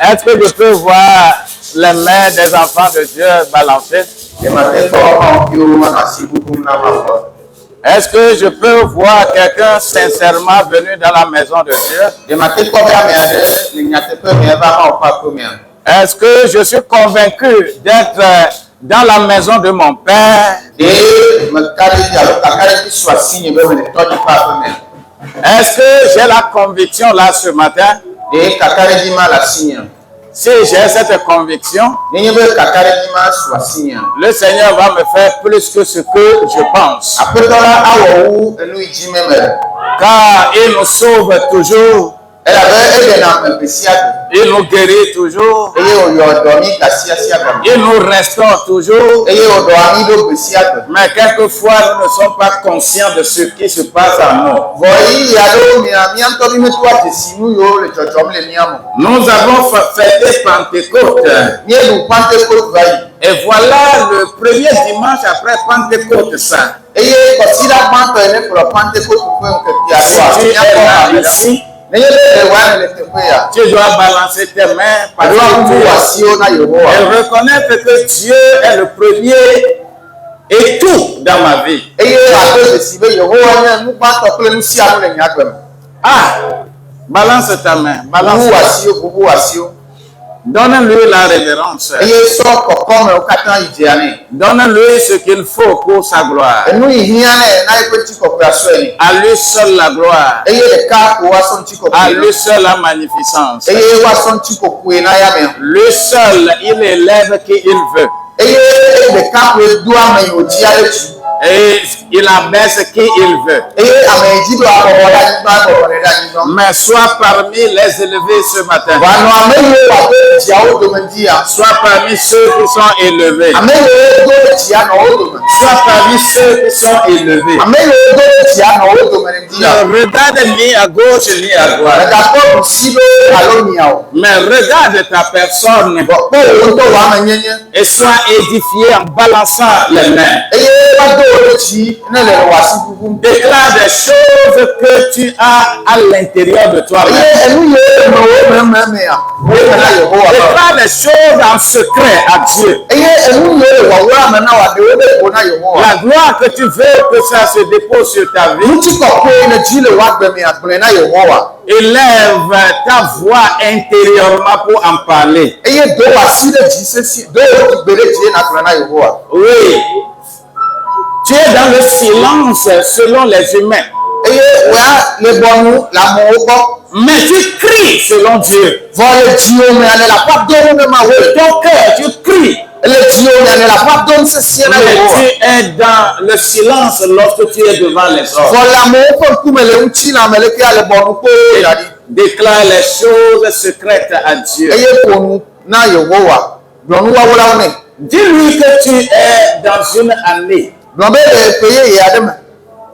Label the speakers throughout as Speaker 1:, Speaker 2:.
Speaker 1: Est-ce que je peux voir les mains des enfants de Dieu balancer? Est-ce que je peux voir quelqu'un sincèrement venu dans la maison de Dieu? Est-ce que je suis convaincu d'être dans la maison de mon Père? Est-ce que j'ai la conviction là ce matin? Si j'ai cette conviction, le Seigneur va me faire plus que ce que je pense. Car il nous sauve toujours. Il nous guérit toujours. Il nous restaure toujours. Mais quelquefois, nous ne sommes pas conscients de ce qui se passe en nous. Nous avons fêté Pentecôte. Et voilà le premier dimanche après Pentecôte saint. Tu dois balancer tes mains et reconnaître que Dieu est le premier et tout dans ma vie. Ah, balance ta main. Balance. Donne-lui la révérence. Donne-lui ce qu'il faut pour sa gloire. À lui seul la gloire. À lui seul la magnificence. Lui seul, il élève qui il veut. Et il abaisse qui il veut. Mais sois parmi les élevés ce matin. Sois parmi ceux qui sont élevés. Sois parmi ceux qui sont élevés. Ne regarde ni à gauche ni à droite. Mais regarde ta personne et sois édifié en balançant les mains. Déclare des choses que tu as à l'intérieur de toi. Déclare des choses en secret à Dieu. La gloire que tu veux que ça se dépose sur ta vie. Élève ta voix intérieurement pour en parler. Oui. Tu es dans le silence selon les humains. Mais tu cries selon Dieu. Ton cœur, tu cries. Mais tu es dans le silence lorsque tu es devant les hommes. Déclare les choses secrètes à Dieu. Dis-lui que tu es dans une année.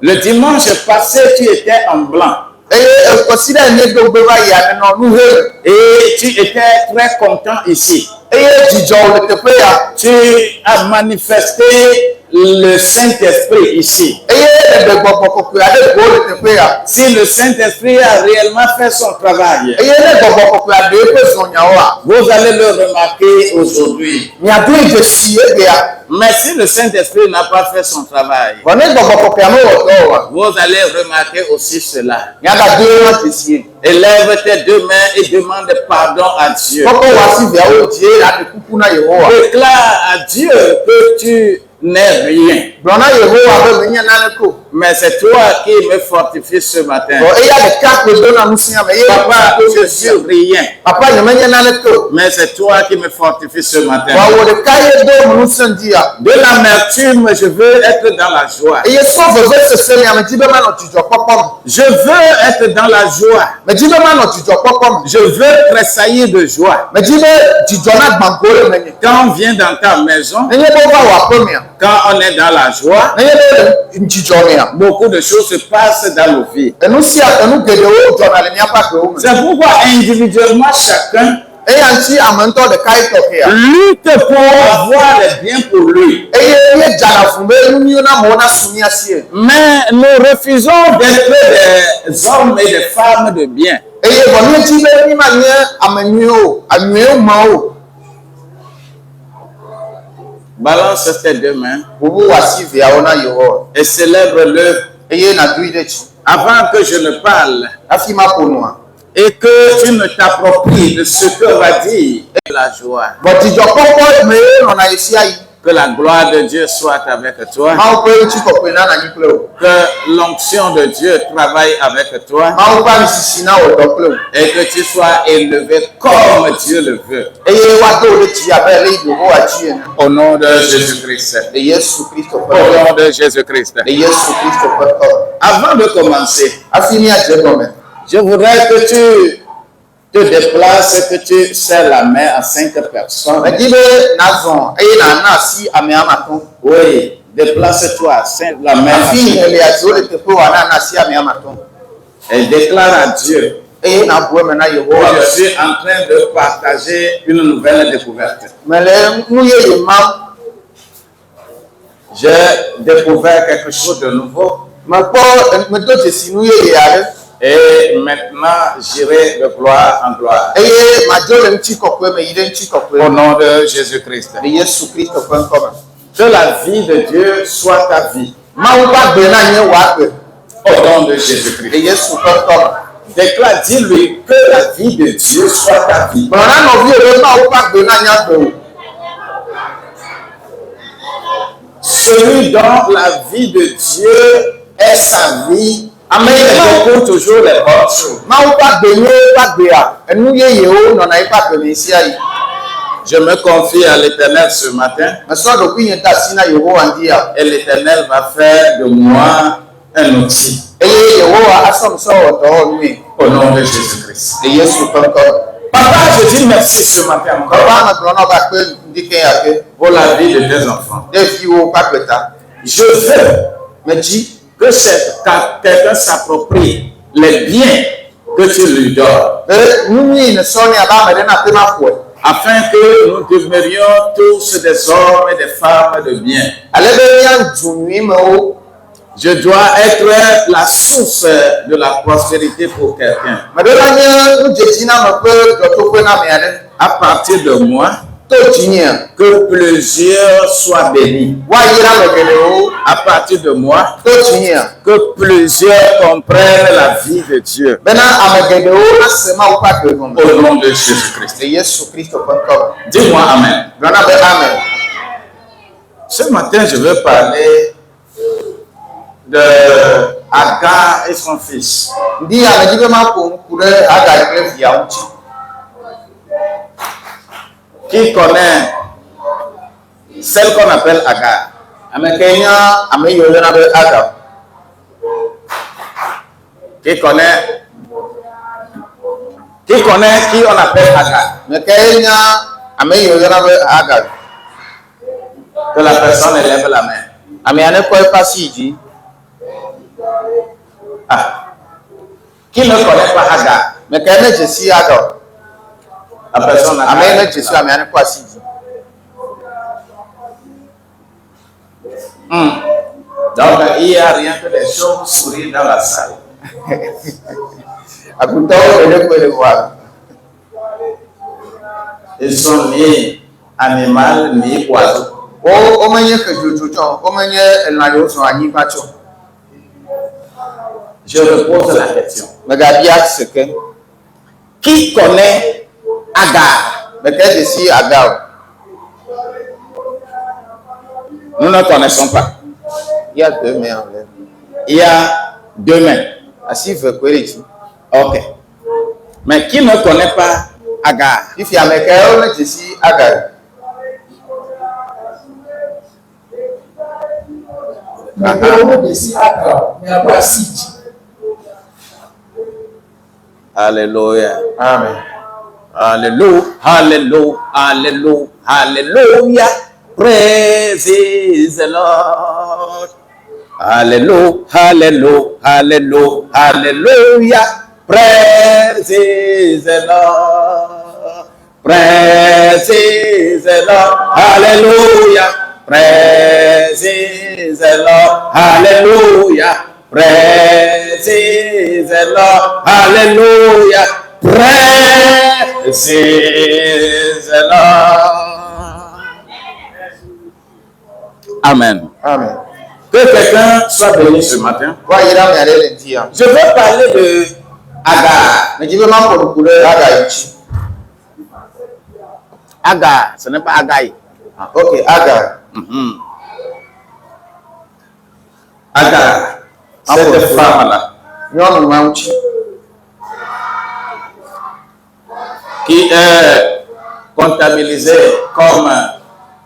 Speaker 1: Le dimanche passé, tu étais en blanc. Et tu étais très content ici. Tu as manifesté le Saint-Esprit ici. Si le Saint-Esprit a réellement fait son travail, vous allez le remarquer aujourd'hui. Mais si le Saint-Esprit n'a pas fait son travail, vous allez remarquer aussi cela. Élève tes deux mains et demande pardon à Dieu. Déclare à Dieu que tu n'es rien. Mais c'est toi qui me fortifie ce matin. Papa, je suis rien. Mais c'est toi qui me fortifie ce matin. De l'amertume, je veux être dans la joie. Je veux être dans la joie. Je veux tressaillir de joie. Quand on vient dans ta maison, quand on est dans la joie, beaucoup de choses se passent dans nos vies. C'est pourquoi individuellement chacun lutte pour avoir les biens pour lui. Mais nous refusons d'être des hommes et des femmes de bien. Balance tes deux mains et célèbre-le avant que je ne parle et que tu ne t'appropries de ce que va dire la joie. Que la gloire de Dieu soit avec toi. Que l'onction de Dieu travaille avec toi. Et que tu sois élevé comme Dieu le veut. Au nom de Jésus-Christ. Au nom de Jésus-Christ. Avant de commencer, je voudrais que tu te déplaces, que tu serres la main à 5 personnes. Oui, déplace-toi, serre la main à 5 personnes. Et déclare à Dieu que je suis en train de partager une nouvelle découverte. J'ai découvert quelque chose de nouveau. Et maintenant, j'irai de gloire en gloire. Au nom de Jésus-Christ. Que la vie de Dieu soit ta vie. Au nom de Jésus-Christ. Déclare, dis-lui que la vie de Dieu soit ta vie. Celui dont la vie de Dieu est sa vie. Amen. Il toujours les bonnes choses. Je me confie à l'Éternel ce matin. Et l'Éternel va faire de moi un outil. Au nom de Jésus-Christ. Papa, je dis merci ce matin encore pour la vie de tes enfants. Je veux que quelqu'un s'approprie les biens que tu lui donnes. Afin que nous demeurions tous des hommes et des femmes de bien. Je dois être la source de la prospérité pour quelqu'un. À partir de moi, que plusieurs soient bénis. À partir de moi, que plusieurs comprennent la vie de Dieu. Au nom de Jésus-Christ. Dis-moi Amen. Ce matin, je veux parler de Agar et son fils. Qui connaît celle qu'on appelle Agar? Qui connaît qui on appelle Agar? Que la personne élève la main. Qui ne connaît pas Agar? La personne Donc il n'y a rien que des chauves-souris dans la salle. Ils sont ni animaux ni oiseaux. Je repose la question. Qui connaît Agar? Nous ne connaissons pas.
Speaker 2: Il y a deux mains en l'air.
Speaker 1: Il y a deux mains. Ok. Mais qui ne connaît pas Agar? Alléluia.
Speaker 2: Amen.
Speaker 1: Alléluia. Alléluia. Alléluia. Alléluia. Praise the Lord. Alléluia. Alléluia. Alléluia. Alléluia. Praise the Lord. Praise the Lord. Hallelujah. Praise the Lord. Hallelujah. Praise the Lord. Hallelujah. Praise the Lord. Amen.
Speaker 2: Amen.
Speaker 1: Que quelqu'un soit béni ce matin. Je veux parler de Agar.
Speaker 2: Mais je veux m'en pour le couleur Agar.
Speaker 1: Agar, ce n'est pas Agaï.
Speaker 2: Ok, Agar.
Speaker 1: Agar, cette femme-là, qui est comptabilisée comme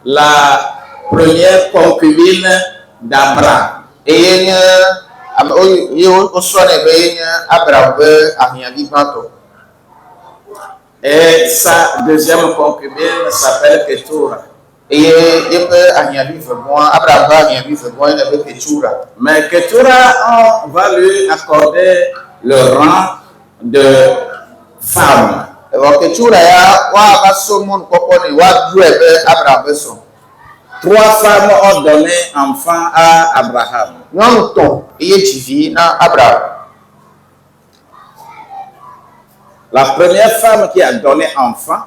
Speaker 1: la première concubine d'Abraham. Et sa deuxième concubine s'appelle Ketura. Mais Ketura, on va lui accorder le rang de femme. Trois femmes ont donné enfant à Abraham. La première femme qui a donné enfant,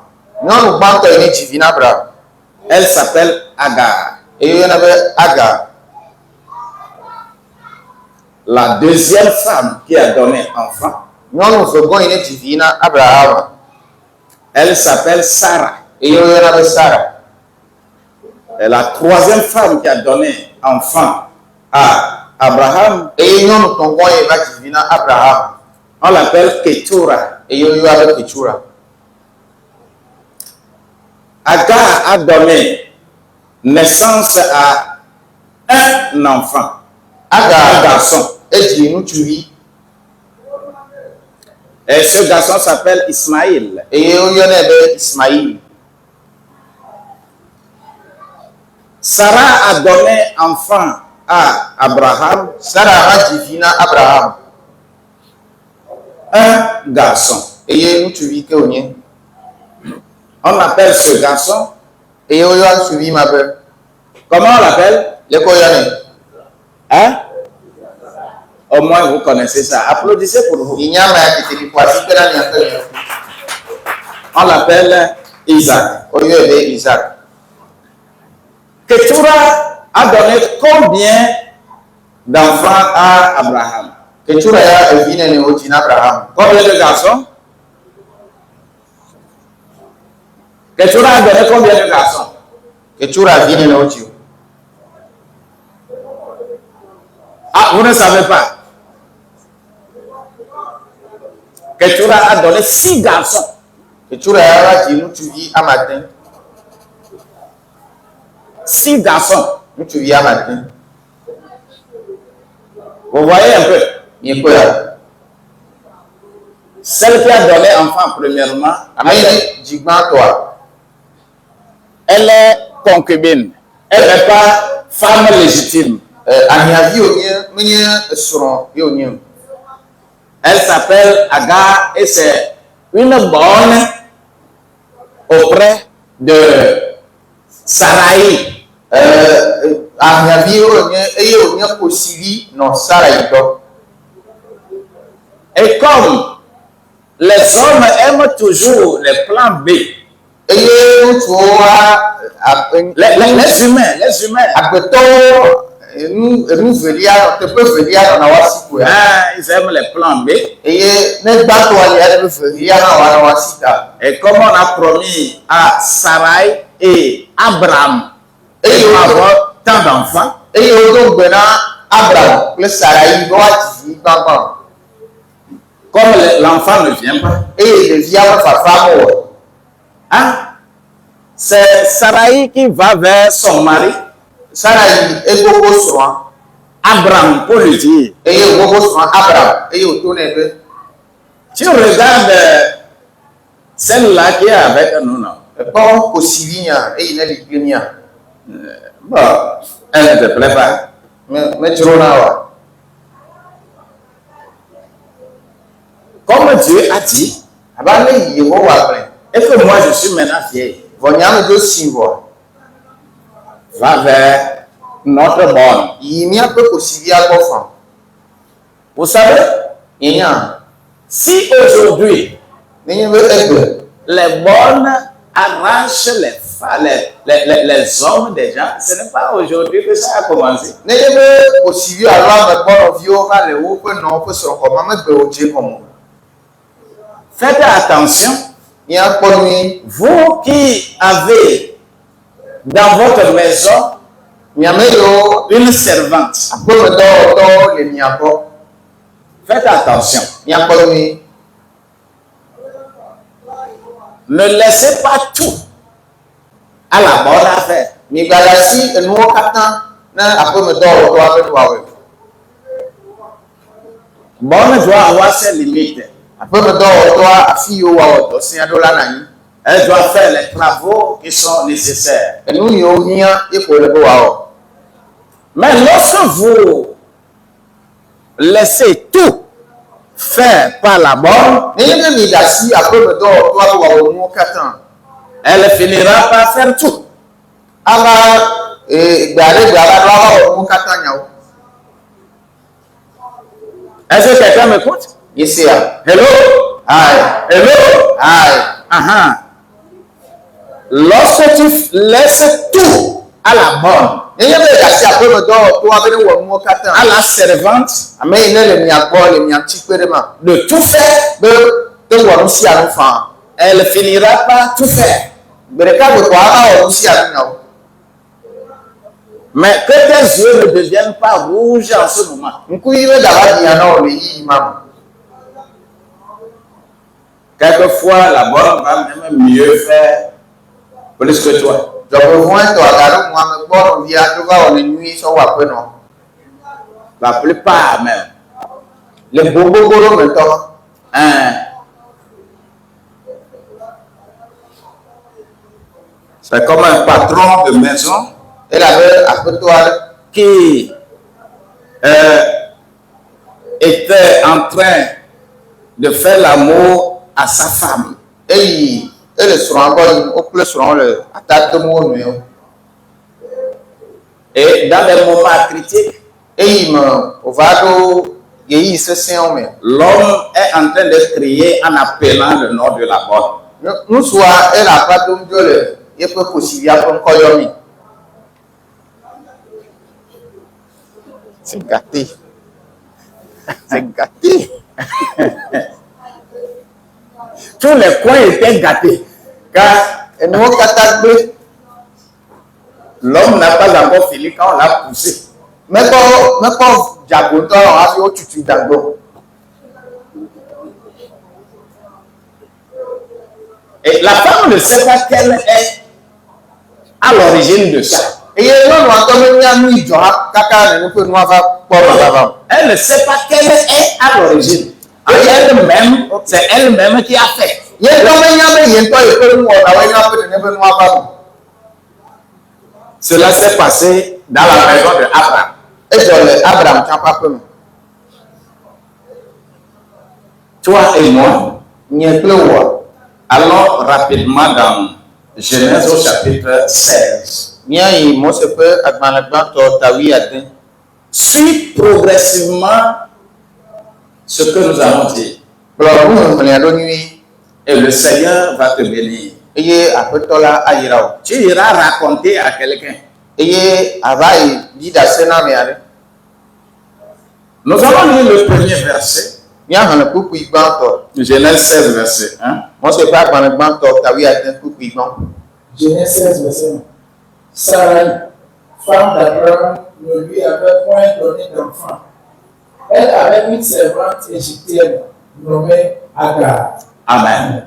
Speaker 1: elle s'appelle Agar. La deuxième femme qui a donné enfant, elle s'appelle Sarah. Et la troisième femme qui a donné enfant à Abraham, on l'appelle Ketura. Agar a donné naissance à un enfant, un garçon. Et ce garçon s'appelle Ismaïl. Sarah a donné enfant à Abraham. Un garçon. On appelle ce garçon. Comment on l'appelle? Hein? Au moins vous connaissez ça. Applaudissez pour vous. On l'appelle Isaac. Ketura a donné combien d'enfants à Abraham? Combien de garçons? Ketura a donné combien de garçons? Ah, vous ne savez pas. Ketura a donné 6 garçons. 6 garçons. Vous voyez un peu? Celle qui a donné enfant premièrement, elle est concubine. Elle n'est pas femme légitime. Elle s'appelle Agar et c'est une bonne auprès de Sarai. Et comme les hommes aiment toujours les plans B, les humains, ils aiment les plans B. Et comme on a promis à Sarai et Abraham et avoir tant d'enfants, comme l'enfant ne vient pas, hein? C'est Sarai qui va vers son mari, Abraham, pour lui dire. Tu regardes celle-là qui est avec nous, non? Bon, elle ne te plaît pas. Comme Dieu a dit, et Et que moi je suis maintenant vieille.
Speaker 2: Vonyame do sivo.
Speaker 1: Va vers notre borne.
Speaker 2: Yimia peut aussi à Bofan.
Speaker 1: Vous savez,
Speaker 2: Nya.
Speaker 1: si aujourd'hui
Speaker 2: Nenye veut être.
Speaker 1: les bornes arrachent les hommes des gens, ce n'est pas aujourd'hui que ça a commencé.
Speaker 2: Nenye veut aussi alors me bon vio va le ou que non que son comment me beoje comme.
Speaker 1: Faites attention.
Speaker 2: Nya konmi.
Speaker 1: Vous qui avez dans votre maison une servante, faites attention. Ne laissez pas tout à la bonne affaire. Bonne doit avoir ses limites. Elle doit faire les travaux qui sont nécessaires. Mais lorsque vous laissez tout faire par la bonne, elle finira par faire tout. Est-ce que quelqu'un m'écoute? Hello?
Speaker 2: Hi.
Speaker 1: Hello?
Speaker 2: Hi.
Speaker 1: Lorsque tu laisses tout à la bonne, à la servante, de tout faire, elle finira par tout faire. Mais que tes yeux ne deviennent pas rouges en ce moment. Quelquefois, la bonne va même mieux faire plus que toi. La plupart même.
Speaker 2: Les bobos maintenant.
Speaker 1: C'est comme un patron de maison qui était en train de faire l'amour à sa femme. Et dans des moments critiques, l'homme est en train de crier en appelant le nom de la bonne.
Speaker 2: C'est gâté. C'est gâté.
Speaker 1: Tous les coins étaient gâtés. Car l'homme n'a pas encore fini quand on l'a poussé. Et la femme ne sait pas qu'elle est à l'origine de ça. Elle ne sait pas qu'elle est à l'origine. Elle-même, c'est elle-même qui a fait. Cela s'est passé dans la maison de Abraham. Toi et moi, allons rapidement dans Genèse au chapitre 16. Suis progressivement ce que nous allons dire. Et le Seigneur va te bénir. Tu iras raconter à quelqu'un. Nous allons lire le premier verset. Genèse 16, verset 1.
Speaker 3: Genèse 16, verset 1. Sarai, femme d'Abraham, ne lui avait point donné d'enfant. Elle avait une servante égyptienne nommée Agar.
Speaker 1: Amen.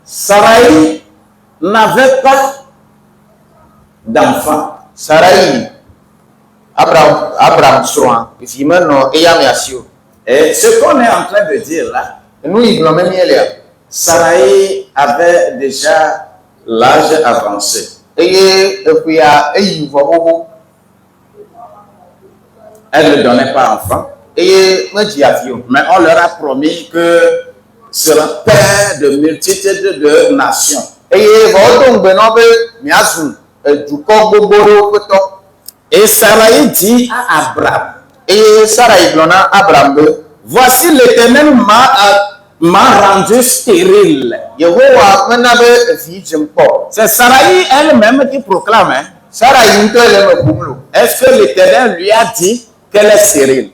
Speaker 1: Sarai n'avait pas d'enfant.
Speaker 2: Sarai, Abraham,
Speaker 1: Et ce qu'on est en train de dire là, Sarai avait déjà l'âge avancé. Elle ne donnait pas enfant. Mais on leur a promis que sera père de multitudes de nations.
Speaker 2: Et
Speaker 1: Et Sarai dit à Abraham, voici l'Éternel m'a rendu stérile. C'est Sarai elle-même qui proclame. Hein? Est-ce que l'Éternel lui a dit qu'elle est stérile?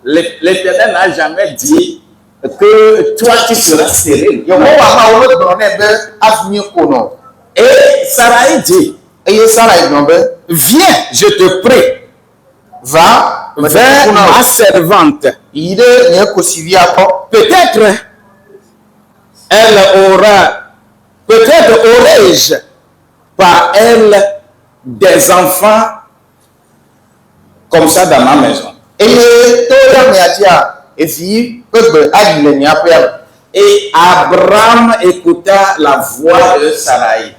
Speaker 1: L'Éternel n'a jamais dit que toi tu seras stérile. Et Sarai dit, viens, je te prie, va vers ma servante. Peut-être aurais-je par elle des enfants comme ça dans ma maison. Et Abraham écouta la voix de Sarai.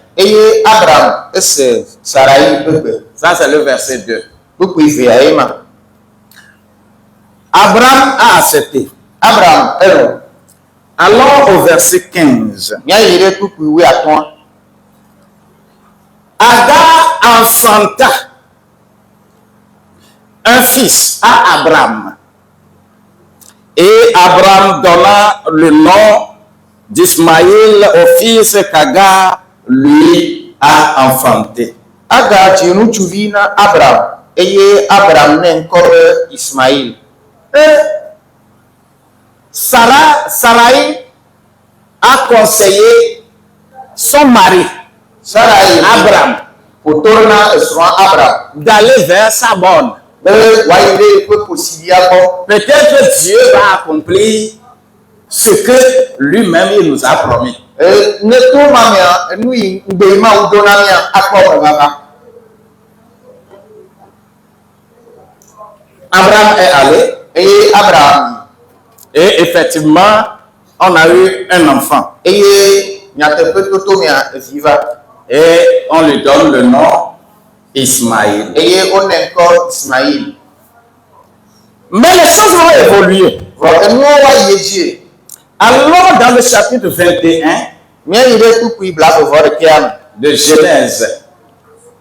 Speaker 1: Ça, c'est le verset 2. Abraham a accepté. Allons au verset 15. Agar enfanta un fils à Abraham. Et Abraham donna le nom d'Ismaïl au fils qu'Agar lui a enfanté. Sarai a conseillé son mari, Abraham, d'aller vers sa bonne. Peut-être Dieu va accomplir ce que lui-même il nous a promis. Abraham est allé et effectivement on a eu un enfant et on lui donne le nom Ismaïl. Mais les choses ont évolué. Alors dans le chapitre 21 de Genèse,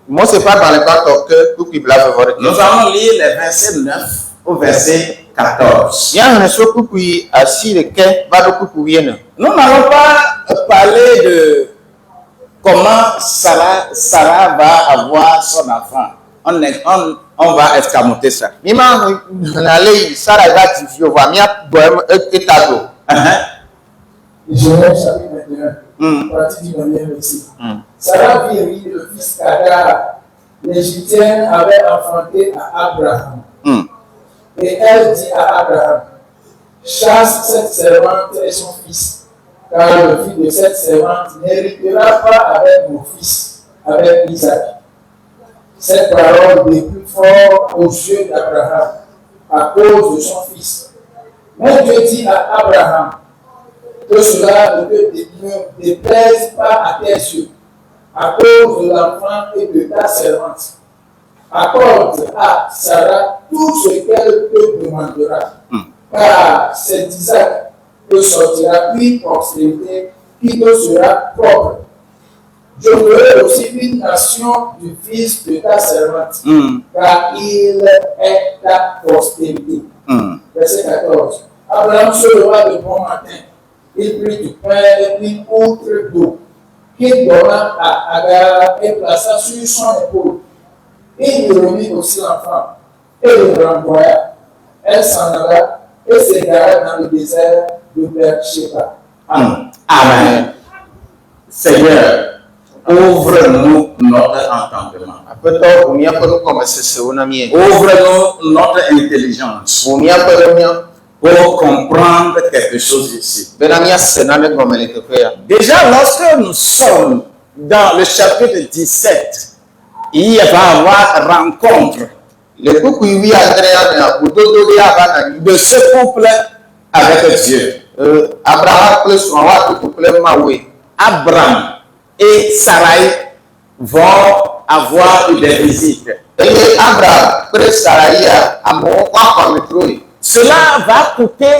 Speaker 1: nous allons lire les versets 9 au verset 14. Nous n'allons pas parler de comment Sarah va avoir son enfant. On va escamoter ça.
Speaker 3: Genèse chapitre 21, partie du 1er verset. Sarah vit le fils qu'Agar, l'Égyptienne, avait enfanté à Abraham. Et elle dit à Abraham, chasse cette servante et son fils, car le fils de cette servante n'héritera pas avec mon fils, avec Isaac. Cette parole déplut fort aux yeux d'Abraham à cause de son fils. Mais Dieu dit à Abraham que cela ne te déplaise pas à tes yeux, à cause de l'enfant et de ta servante. Accorde à Sarah tout ce qu'elle te demandera, car c'est d'Isaac que sortira une postérité qui te sera propre. Je ferai aussi une nation du fils de ta servante, car il est ta postérité. Verset 14. Abraham se leva de bon matin. Il prit du pain et une outre d'eau, qu'il donna à Agar et plaça sur son épaule. Il lui remit aussi l'enfant et le renvoya. Elle s'en alla et s'égara dans le désert de Beersheba.
Speaker 1: Amen. Seigneur, ouvre-nous notre entendement. Ouvre-nous notre intelligence pour comprendre quelque chose ici. Déjà, lorsque nous sommes dans le chapitre 17, il va y avoir rencontre de ce couple avec Dieu. Abraham et Sarai vont avoir des visites. Cela va coûter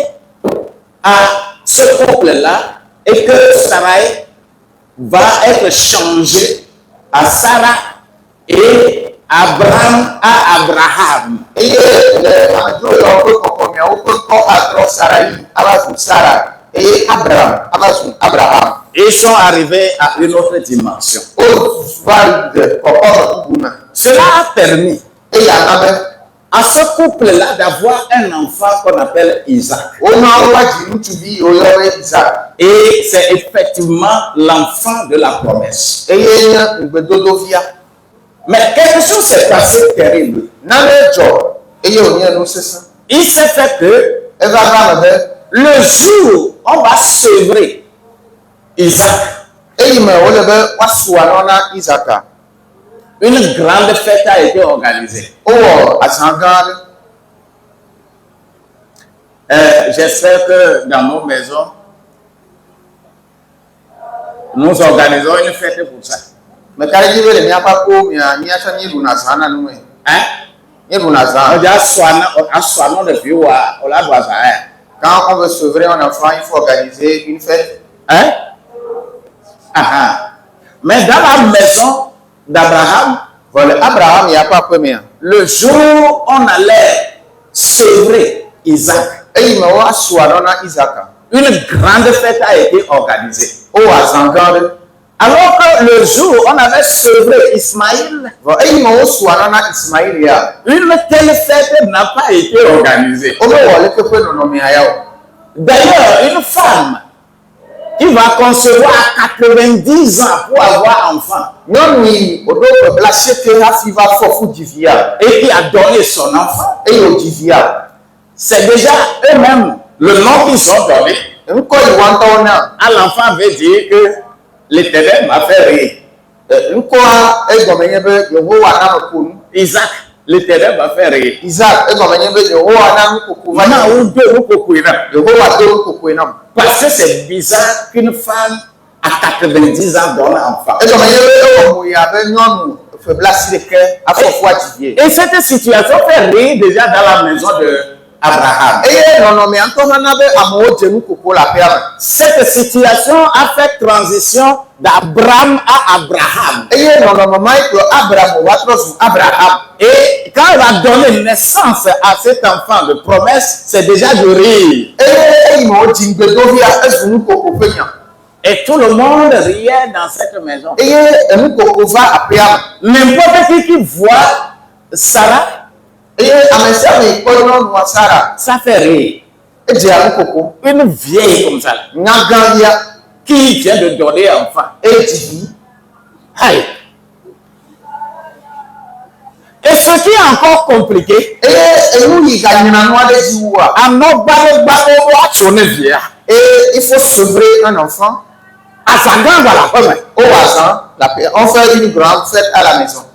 Speaker 1: à ce couple-là et que Sarai va être changée à Sarah et Abraham à Abraham.
Speaker 2: Et Abraham.
Speaker 1: Ils sont arrivés à une autre dimension. Cela a permis à ce couple-là d'avoir un enfant qu'on appelle Isaac. Et c'est effectivement l'enfant de la promesse. Mais quelque chose s'est passé terrible. Il s'est fait que le jour où on va sevrer Isaac, une grande fête a été organisée. J'espère que dans nos maisons, nous organisons une fête pour ça. Hein?
Speaker 2: Quand on veut sevrer un enfant, il faut organiser une fête.
Speaker 1: Hein? Mais dans la maison d'Abraham,
Speaker 2: Abraham, il n'y a pas premier.
Speaker 1: Le jour où on allait sevrer Isaac, une grande fête a été organisée. Alors que le jour où on avait sevré Ismaïl, une telle fête n'a pas été organisée. D'ailleurs, une femme qui va concevoir à 90 ans pour avoir enfant, et qui a donné son enfant, c'est déjà eux-mêmes le nom qu'ils ont donné à l'enfant veut dire que l'Éternel m'a fait rire. Isaac, l'Éternel m'a fait rire. Parce que c'est bizarre qu'une femme à 90 ans donne un enfant. Et cette situation fait rire déjà dans la maison de Abraham. Cette situation a fait transition d'Abraham à Abraham. Et quand elle a donné naissance à cet enfant de promesse, c'est déjà de rire. Et tout le monde riait dans cette maison. N'importe qui voit Sarah, ça fait rire. Une vieille comme ça, qui vient de donner un enfant. Aïe. Et ce qui est encore compliqué,
Speaker 2: il faut sevrer un enfant. On fait une grande fête à la maison.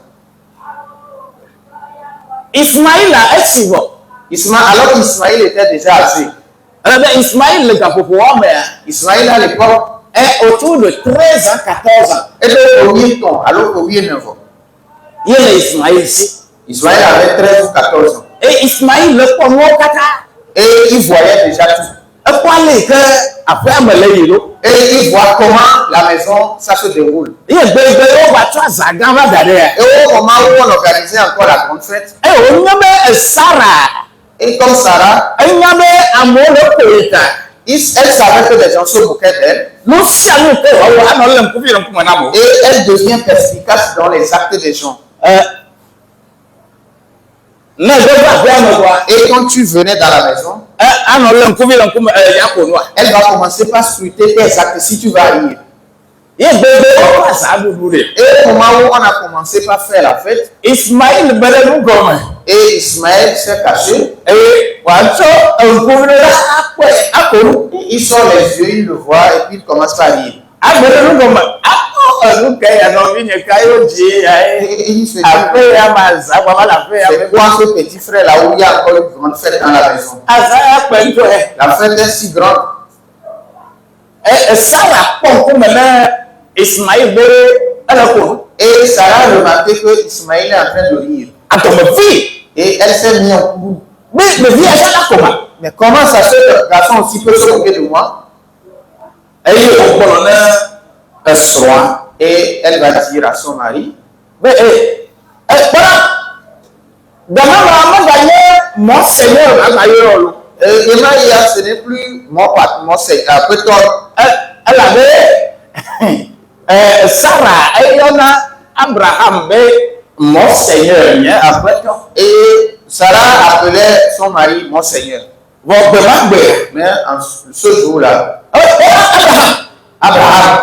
Speaker 1: Ismaïl est suivant.
Speaker 2: Alors qu'Ismaïl était déjà âgé.
Speaker 1: Ismaïl,
Speaker 2: Ismaïl à l'époque
Speaker 1: est autour de 13 ans, 14 ans.
Speaker 2: Et alors que lui est 9 ans.
Speaker 1: Il est Ismaïl ici.
Speaker 2: Ismaïl avait 13 ou 14 ans.
Speaker 1: Et Ismaïl, le premier
Speaker 2: et il voyait déjà tout. Et il voit comment la maison, ça se déroule. Et au moment où on organisait encore la grande fête, et comme Sarah, elle savait que les gens se moquaient d'elle. Et elle devient perspicace dans les actes des gens. Et quand tu venais dans la maison, elle va commencer par scruter tes actes si tu vas rire. Et au moment où on a commencé par faire la fête, Ismaël s'est caché. Il sort les yeux, il le voit et puis il commence à rire. C'est quoi ce petit frère là où il y a encore une grande fête dans la maison? La fête est si grande. Et Sarah a remarqué que Ismaël est en train de rire. Et elle s'est mise en courroux. Mais Mais comment ça se fait que le garçon aussi peut s'occuper de moi? Et elle va dire à son mari, mais voilà, mon Seigneur, ce n'est plus mon Seigneur. Elle avait Sarah, et il y en a Abraham, mais mon Seigneur. Et Sarah appelait son mari mon Seigneur. Mais en ce jour-là, Abraham,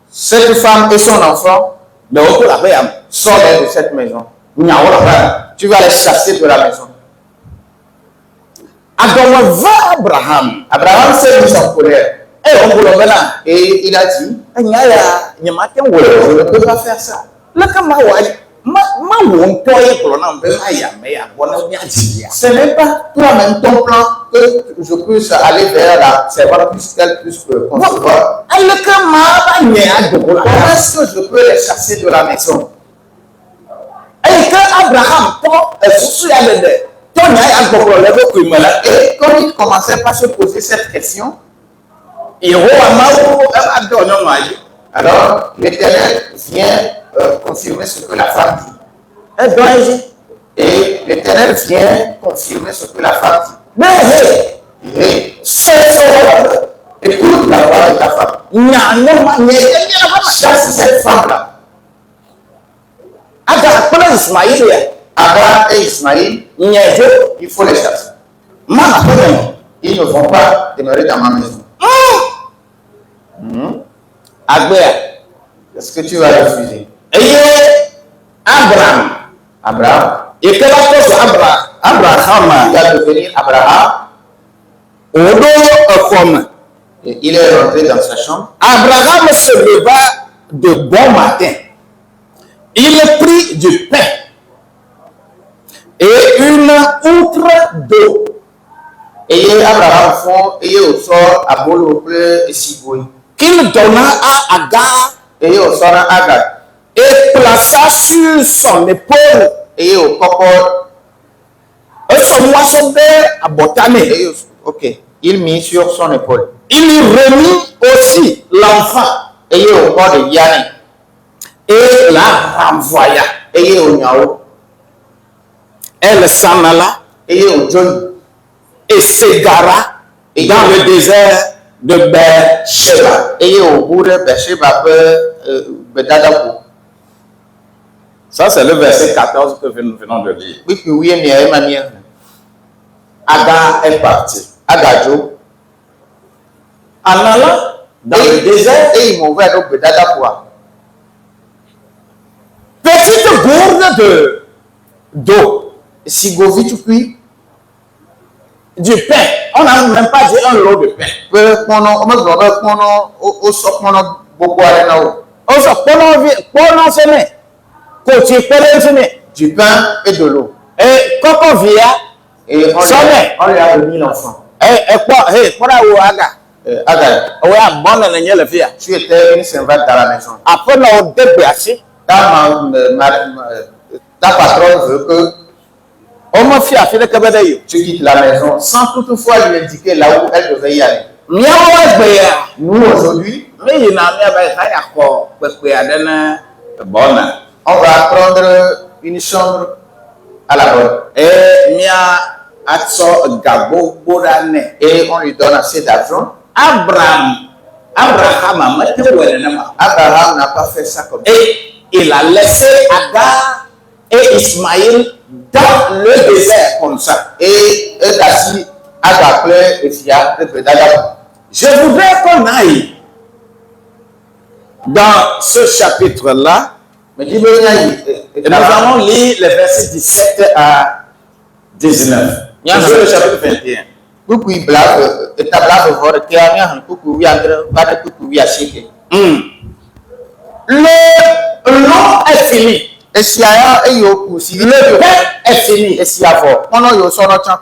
Speaker 2: cette femme et son enfant sortent de cette maison. Tu vas les chasser de la maison. Abraham s'est mis en colère. Et il a dit, je ne peux pas faire ça. Ce n'est pas toi-même ton plan que je puisse aller vers la servante puisqu'elle puisse concevoir. Comment est-ce que je peux les chasser de la maison? Et comme il commençait par se poser cette question, alors l'Éternel vient confirmer ce que la femme dit. Et l'Éternel vient confirmer ce que la femme dit. Écoute la voix de ta femme. Chasse cette femme-là. Abraham et Ismaïl, il faut les chasser. Ils ne vont pas demeurer dans ma maison. Est-ce que tu vas refuser? Abraham. Il va devenir Abraham. Et il est rentré dans sa chambre.
Speaker 4: Abraham se leva de bon matin. Il prit du pain et une outre d'eau.
Speaker 2: Et Abraham fond, et au sort à Bolo et Siboui.
Speaker 4: Qu'il donna à Agar
Speaker 2: Et au sort à Agar.
Speaker 4: et plaça sur son épaule.
Speaker 2: Et au coco.
Speaker 4: Et son moisson à Botané.
Speaker 2: Ok. Il mit sur son épaule.
Speaker 4: Il lui remit aussi l'enfant
Speaker 2: Et au corps de Yanni.
Speaker 4: et la renvoya.
Speaker 2: Et au Niao.
Speaker 4: Elle s'en alla
Speaker 2: Et au John.
Speaker 4: et s'égara dans le désert de Beersheba.
Speaker 2: Et au bout de Beersheba, Bedadapo.
Speaker 4: Ça, c'est le verset 14 que nous venons de lire.
Speaker 2: Oui, oui, mais
Speaker 4: Agar est parti.
Speaker 2: Agadjo.
Speaker 4: En allant dans le désert,
Speaker 2: Et il m'a ouvert au Bedadapo.
Speaker 4: petite gourde d'eau,
Speaker 2: Si Govi tu puis,
Speaker 4: du pain. On n'a même pas dit un lot de pain.
Speaker 2: Du pain et de l'eau.
Speaker 4: Et quand on vient,
Speaker 2: Et on lui a remis l'enfant. Agar, tu étais une servante dans la maison. Ta patronne veut que tu quittes la maison sans toutefois lui indiquer là où elle devait y aller. Nous, aujourd'hui, on va prendre une chambre à la bonne. Et on lui donne assez d'argent.
Speaker 4: Abraham
Speaker 2: Abraham n'a pas fait ça comme ça.
Speaker 4: et il a laissé Agar et Ismaël dans le désert comme ça.
Speaker 2: Et Kasi a appelé et Fia de Bedadapo.
Speaker 4: Je voudrais qu'on aille dans ce chapitre-là.
Speaker 2: Mais dis-moi,
Speaker 4: Et nous allons lire les versets 17 à 19. Il y a le chapitre 21.
Speaker 2: Kuku blave, et ta blave vore, qui a mis un coucou, oui, André, va de coucou, oui, à chier.
Speaker 4: Le long est fini.
Speaker 2: Et si y yo aussi,
Speaker 4: Le pain est fini.
Speaker 2: et si y a fort, on a yo son autre.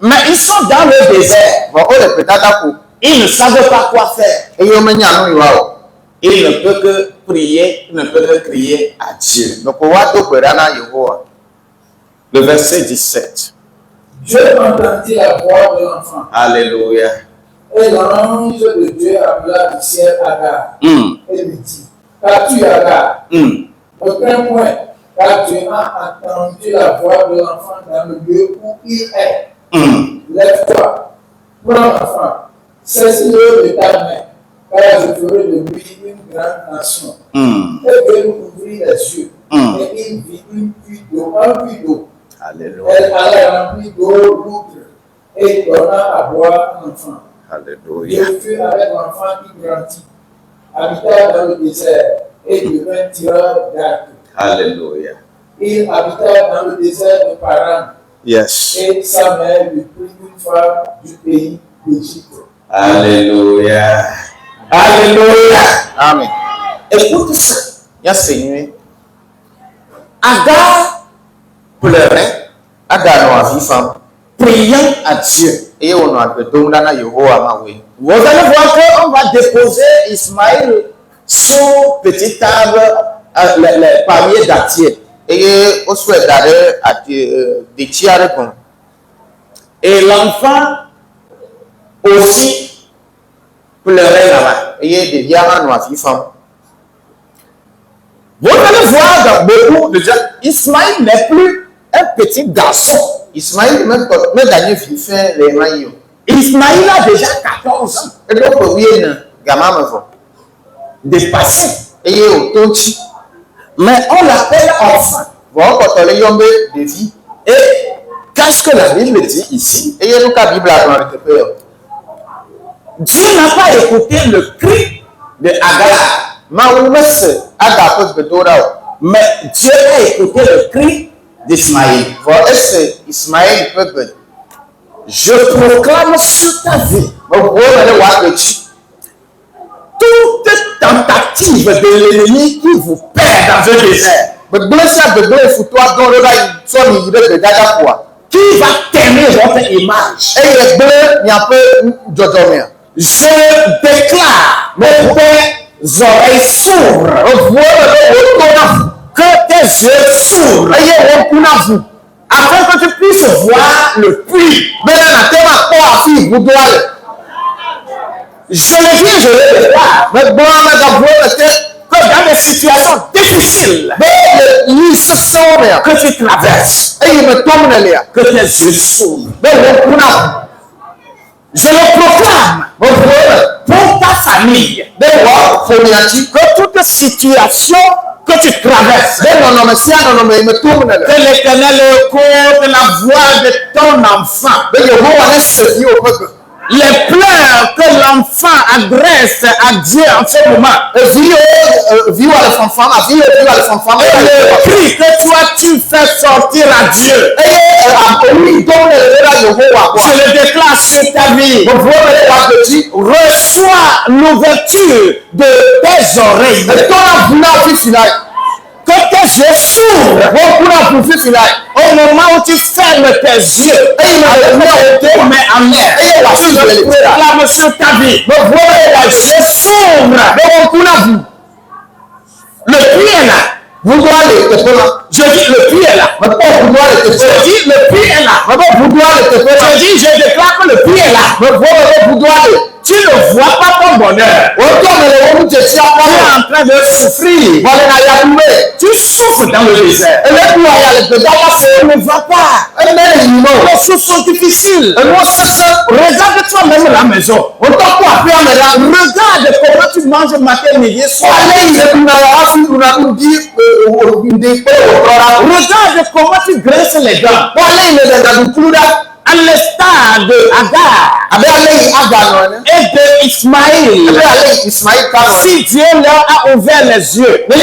Speaker 4: Mais ils sont dans le désert.
Speaker 2: Bon, on est peut-être.
Speaker 4: Ils ne savent pas quoi faire.
Speaker 2: Et yo menya no yo.
Speaker 4: Il ne peut que prier, il ne peut que crier à Dieu.
Speaker 2: Donc, on va tout perana yo.
Speaker 4: Le verset 17.
Speaker 3: Dieu entendit la voix de l'enfant.
Speaker 4: Alléluia.
Speaker 3: Et l'ange de Dieu appela du ciel Agar et lui dit, qu'as-tu Agar? Aucun point, car Dieu a entendu la voix de l'enfant dans le lieu où il est. Lève-toi, prends l'enfant, saisis-le de ta main, car je ferai de lui une grande nation. Et Dieu lui ouvrit les yeux, et il vit un puits d'eau.
Speaker 4: Alléluia.
Speaker 3: Elle alla remplie d'eau lourde et donna à boire à l'enfant.
Speaker 4: Alléluia.
Speaker 3: Dieu fut avec l'enfant qui grandit, habita dans le désert et devint tireur d'arc.
Speaker 4: Alléluia.
Speaker 3: Il habita dans le désert de Paran.
Speaker 4: Yes.
Speaker 3: Et sa mère lui prit une femme du pays d'Égypte.
Speaker 4: Alléluia. Alléluia.
Speaker 1: Amen.
Speaker 4: Écoute ça. Il y a Seigneur. Agar pleurait.
Speaker 1: Agar no avi fam.
Speaker 4: Priant à Dieu.
Speaker 1: Et on a que domdana Yehowa mawe.
Speaker 4: Vous allez voir qu'on va déposer Ismaël sur petite table les palmiers dattiers.
Speaker 1: Et on souhaite d'aller à des tiers bon.
Speaker 4: Et l'enfant aussi pleurait là-bas.
Speaker 1: Et des viamans no avi fam.
Speaker 4: Vous allez voir dans beaucoup de gens, Ismaël n'est plus un petit garçon.
Speaker 1: Ismaël même gagné fait les maillots.
Speaker 4: Ismaël a déjà 14 ans.
Speaker 1: Et donc oui gamin me font.
Speaker 4: Dépassé.
Speaker 1: Et au tonti.
Speaker 4: Mais on l'appelle enfant.
Speaker 1: Bon quand on les yombe de vie.
Speaker 4: Et qu'est-ce que la Bible dit ici?
Speaker 1: Et nous la Bible a dans le père.
Speaker 4: Dieu n'a pas écouté le cri de Agar. Mais Dieu a écouté le cri d'Ismaël.
Speaker 1: Ismaël peut.
Speaker 4: Je proclame sur ta vie toute tentative de l'ennemi qui vous perd dans un désert. Qui va t'aimer votre image. Je déclare mes tes oreilles s'ouvrent. Que tes yeux s'ouvrent. Afin que tu puisses voir le puits. Je le dis, je le déclare. Que dans des situations difficiles que tu traverses, que tes yeux s'ouvrent. Je le proclame pour ta famille. Que toute situation que tu traverses, que l'Éternel écoute la voix de ton enfant. Les pleurs que l'enfant adresse à Dieu en ce moment. Et le cri que toi tu fais sortir à Dieu. Je le déclare sur ta vie. Reçois l'ouverture de tes oreilles. Que tes yeux s'ouvrent au moment où tu fermes tes yeux avec tes mains en l'air. Tu le proclames sur ta vie. Tes yeux s'ouvrent. Le puits est là. Je dis le puits est là. Je dis le puits est là. Je dis je déclare que le puits est là. Tu ne vois pas ton bonheur. Tu es en train de souffrir. Tu souffres dans le désert. Tu ne vois pas. Les choses sont difficiles. Regarde toi-même la maison. Regarde comment tu manges matin, midi, soir. Regarde comment tu graisses les dents. À l'instar de Agar et de Ismaël, si Dieu leur a ouvert les yeux, le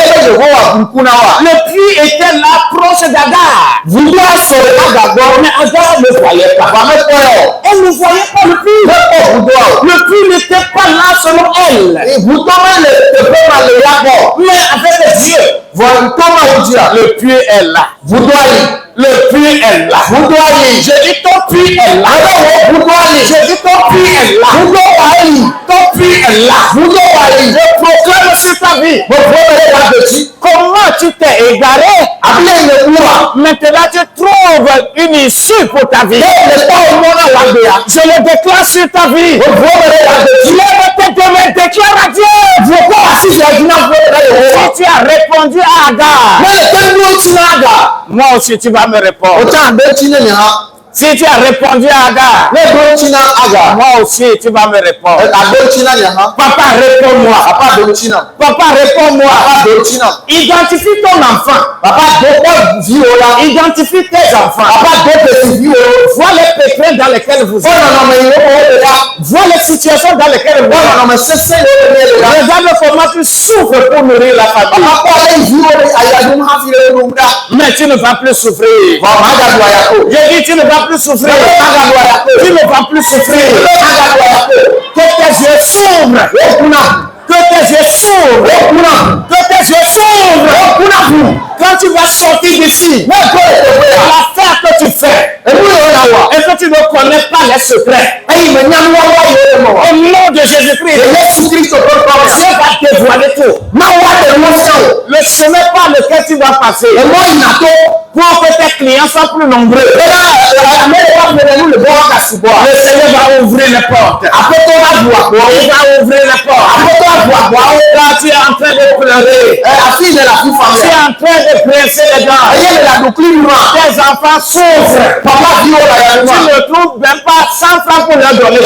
Speaker 4: puits était là proche d'Agar. Mais Agar ne voyait pas. Elle ne voyait pas le puits. Le puits n'était pas là selon elle. Mais avec les yeux, le puits est là. Le puits est là. Je dis ton puits est là. Je dis ton puits est là. Ton puits est là. Je proclame sur ta vie. Comment tu t'es égaré? Maintenant tu trouves
Speaker 2: trouve une issue pour ta vie. Je le déclare sur ta vie. Lève-toi, déclare à Dieu. Si tu as répondu à Agar, moi aussi tu vas me répondre. Si tu as répondu à Agar, moi aussi tu vas me répondre. Papa, réponds-moi. Papa, réponds-moi. Identifie ton enfant. Identifie tes enfants. Vois les pétrins dans lesquels vous êtes. Vois les situations dans lesquelles vous êtes. Regarde comment tu souffres pour nourrir la famille. Mais tu ne vas plus souffrir. Je dis tu ne vas plus souffrir. Tu ne vas plus souffrir. Que tes yeux s'ouvrent. Que tes yeux s'ouvrent. Que tes yeux s'ouvrent. Quand tu vas sortir d'ici, l'affaire que tu fais, et que tu ne connais pas les secrets, au nom de Jésus-Christ, Dieu va dévoiler tout. Le chemin par lequel tu vas passer, pour que tes clients soient plus nombreux, le Seigneur va ouvrir les portes. Il va ouvrir les portes. Quand tu es en train de pleurer, tu es en train de grincer les dents, tes enfants souffrent. Tu ne trouves même pas 100 francs pour leur donner. Tu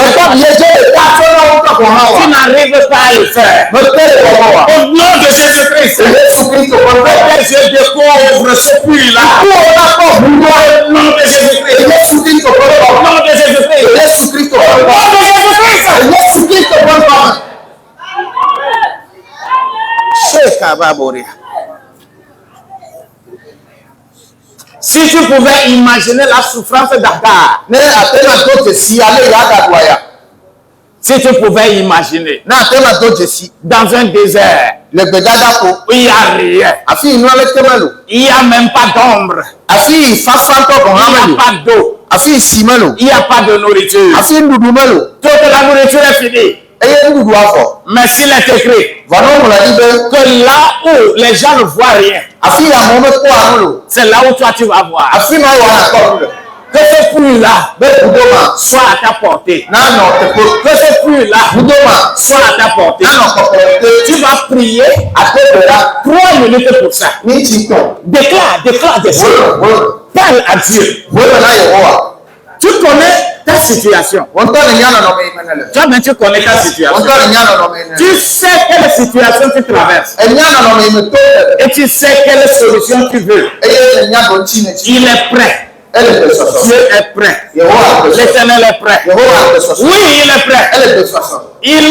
Speaker 2: n'arrives pas à le faire. Au nom de Jésus-Christ, tes yeux découvrent ce puits-là. Au nom de Jésus-Christ. Au nom de Jésus-Christ. Au nom de Jésus-Christ. Si tu pouvais imaginer la souffrance d'Agar, si tu pouvais imaginer dans un désert où il n'y a rien, il n'y a même pas d'ombre, il n'y a pas d'eau, il n'y a pas de nourriture, toute la nourriture est finie. Mais s'il est écrit que là où les gens ne voient rien, c'est là où toi tu vas voir. Que ce puits-là soit à ta portée. Que ce puits-là soit à ta portée. Tu vas prier 3 minutes pour ça. Déclare. Parle à Dieu. Tu connais ta situation. Toi-même, tu connais ta situation. Tu sais quelle situation tu traverses. Et tu sais quelle solution tu veux. Il est prêt. Dieu est prêt. L'Éternel est prêt. Oui, il est prêt. Il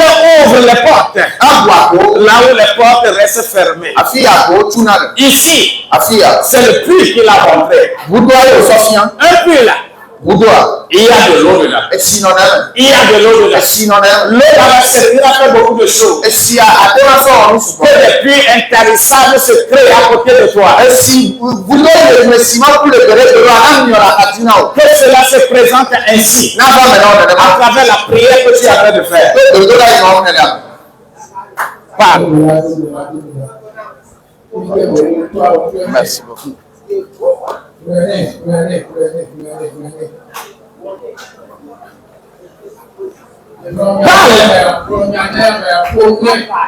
Speaker 2: ouvre les portes. Là où les portes restent fermées. Ici, c'est le puits qu'il a rentré. Un puits là. Il y a de l'eau dedans. Il y a de l'eau dedans. L'eau va servir à faire beaucoup de choses. Que des puits intarissables se créent à côté de toi. Que cela se présente ainsi à travers la prière que tu es en train de faire. Parle. Merci beaucoup.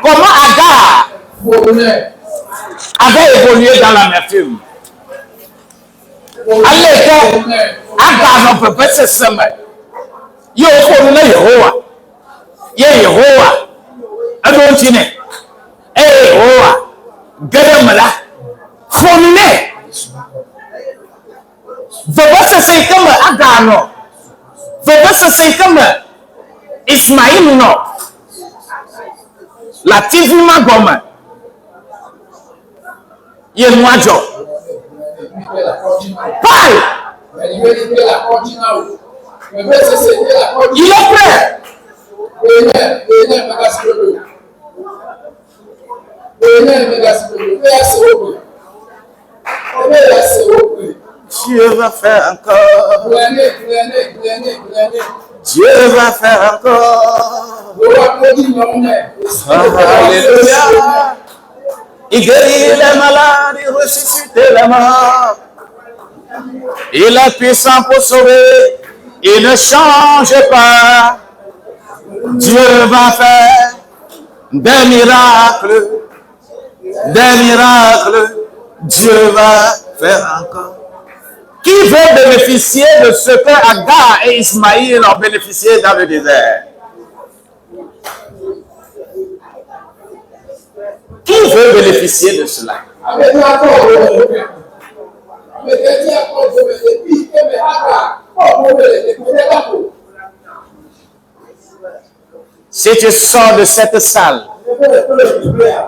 Speaker 2: Comment Agar avait évolué dans l'amertume? Allez, Agar ne peut pas se semer. Il y a Yehowa. Adontine. Yehowa. Gadamala. Formé. Verset 5 comme Agar non. Verset 5 comme Ismaïl non. La tivima gomme. Yemwajo. Parle. Il est prêt. Dieu va faire encore. Dieu va faire encore. Alléluia. Il guérit les malades, il ressuscite les morts. Il est puissant pour sauver. Il ne change pas. Dieu va faire des miracles. Des miracles. Dieu va faire encore. Qui veut bénéficier de ce que Agar et Ismaïl ont bénéficié dans le désert? Qui veut bénéficier de cela? Si tu sors de cette salle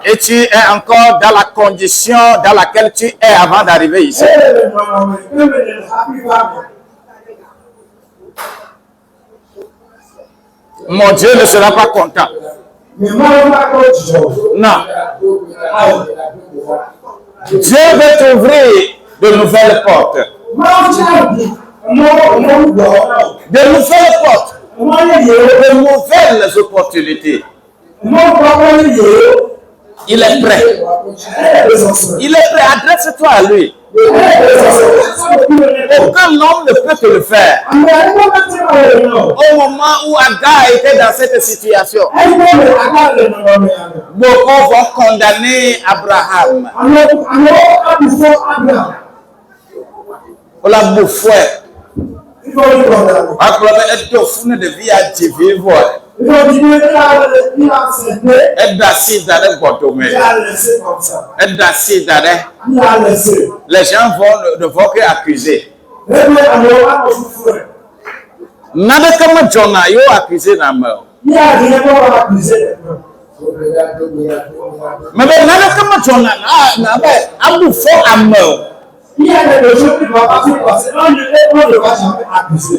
Speaker 2: et tu es encore dans la condition dans laquelle tu es avant d'arriver ici, mon Dieu ne sera pas content. Non. Dieu veut t'ouvrir de nouvelles portes. De nouvelles portes. De nouvelles opportunités. Il est prêt. Il est prêt. Adresse-toi à lui. Aucun homme ne peut te le faire. Au moment où Agar était dans cette situation, beaucoup vont condamner Abraham. On l'a bouffé. De vie à les gens ne vont que accuser. Comme Jonah, ils ont accusé la mort. Mais comme Jonah, a bouffé à mort. Il y a des choses qui doivent passer parce qu'on ne va jamais accuser.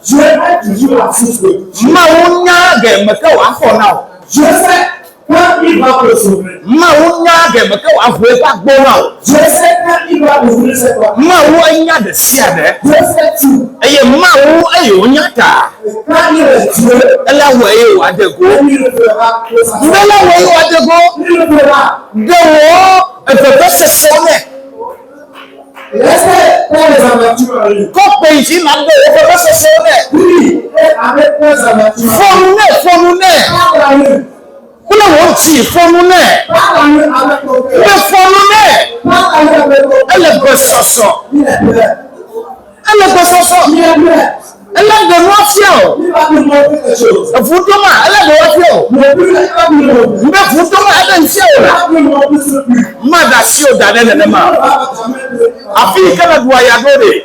Speaker 2: Je vais toujours la source de Dieu. Je sais quand il va me sauver. Je sais quand il va ouvrir cette porte. Je sais tout. Quand il est Dieu, il le fera. Il le fera. Laissez les aventures arriver. Oui, avec les aventures. Elle a de moi fier. Il va nous montrer des choses. Vous elle a de moi fier. Mais vous elle a de fier. Madasio d'Adenema. Afi kana doyadore.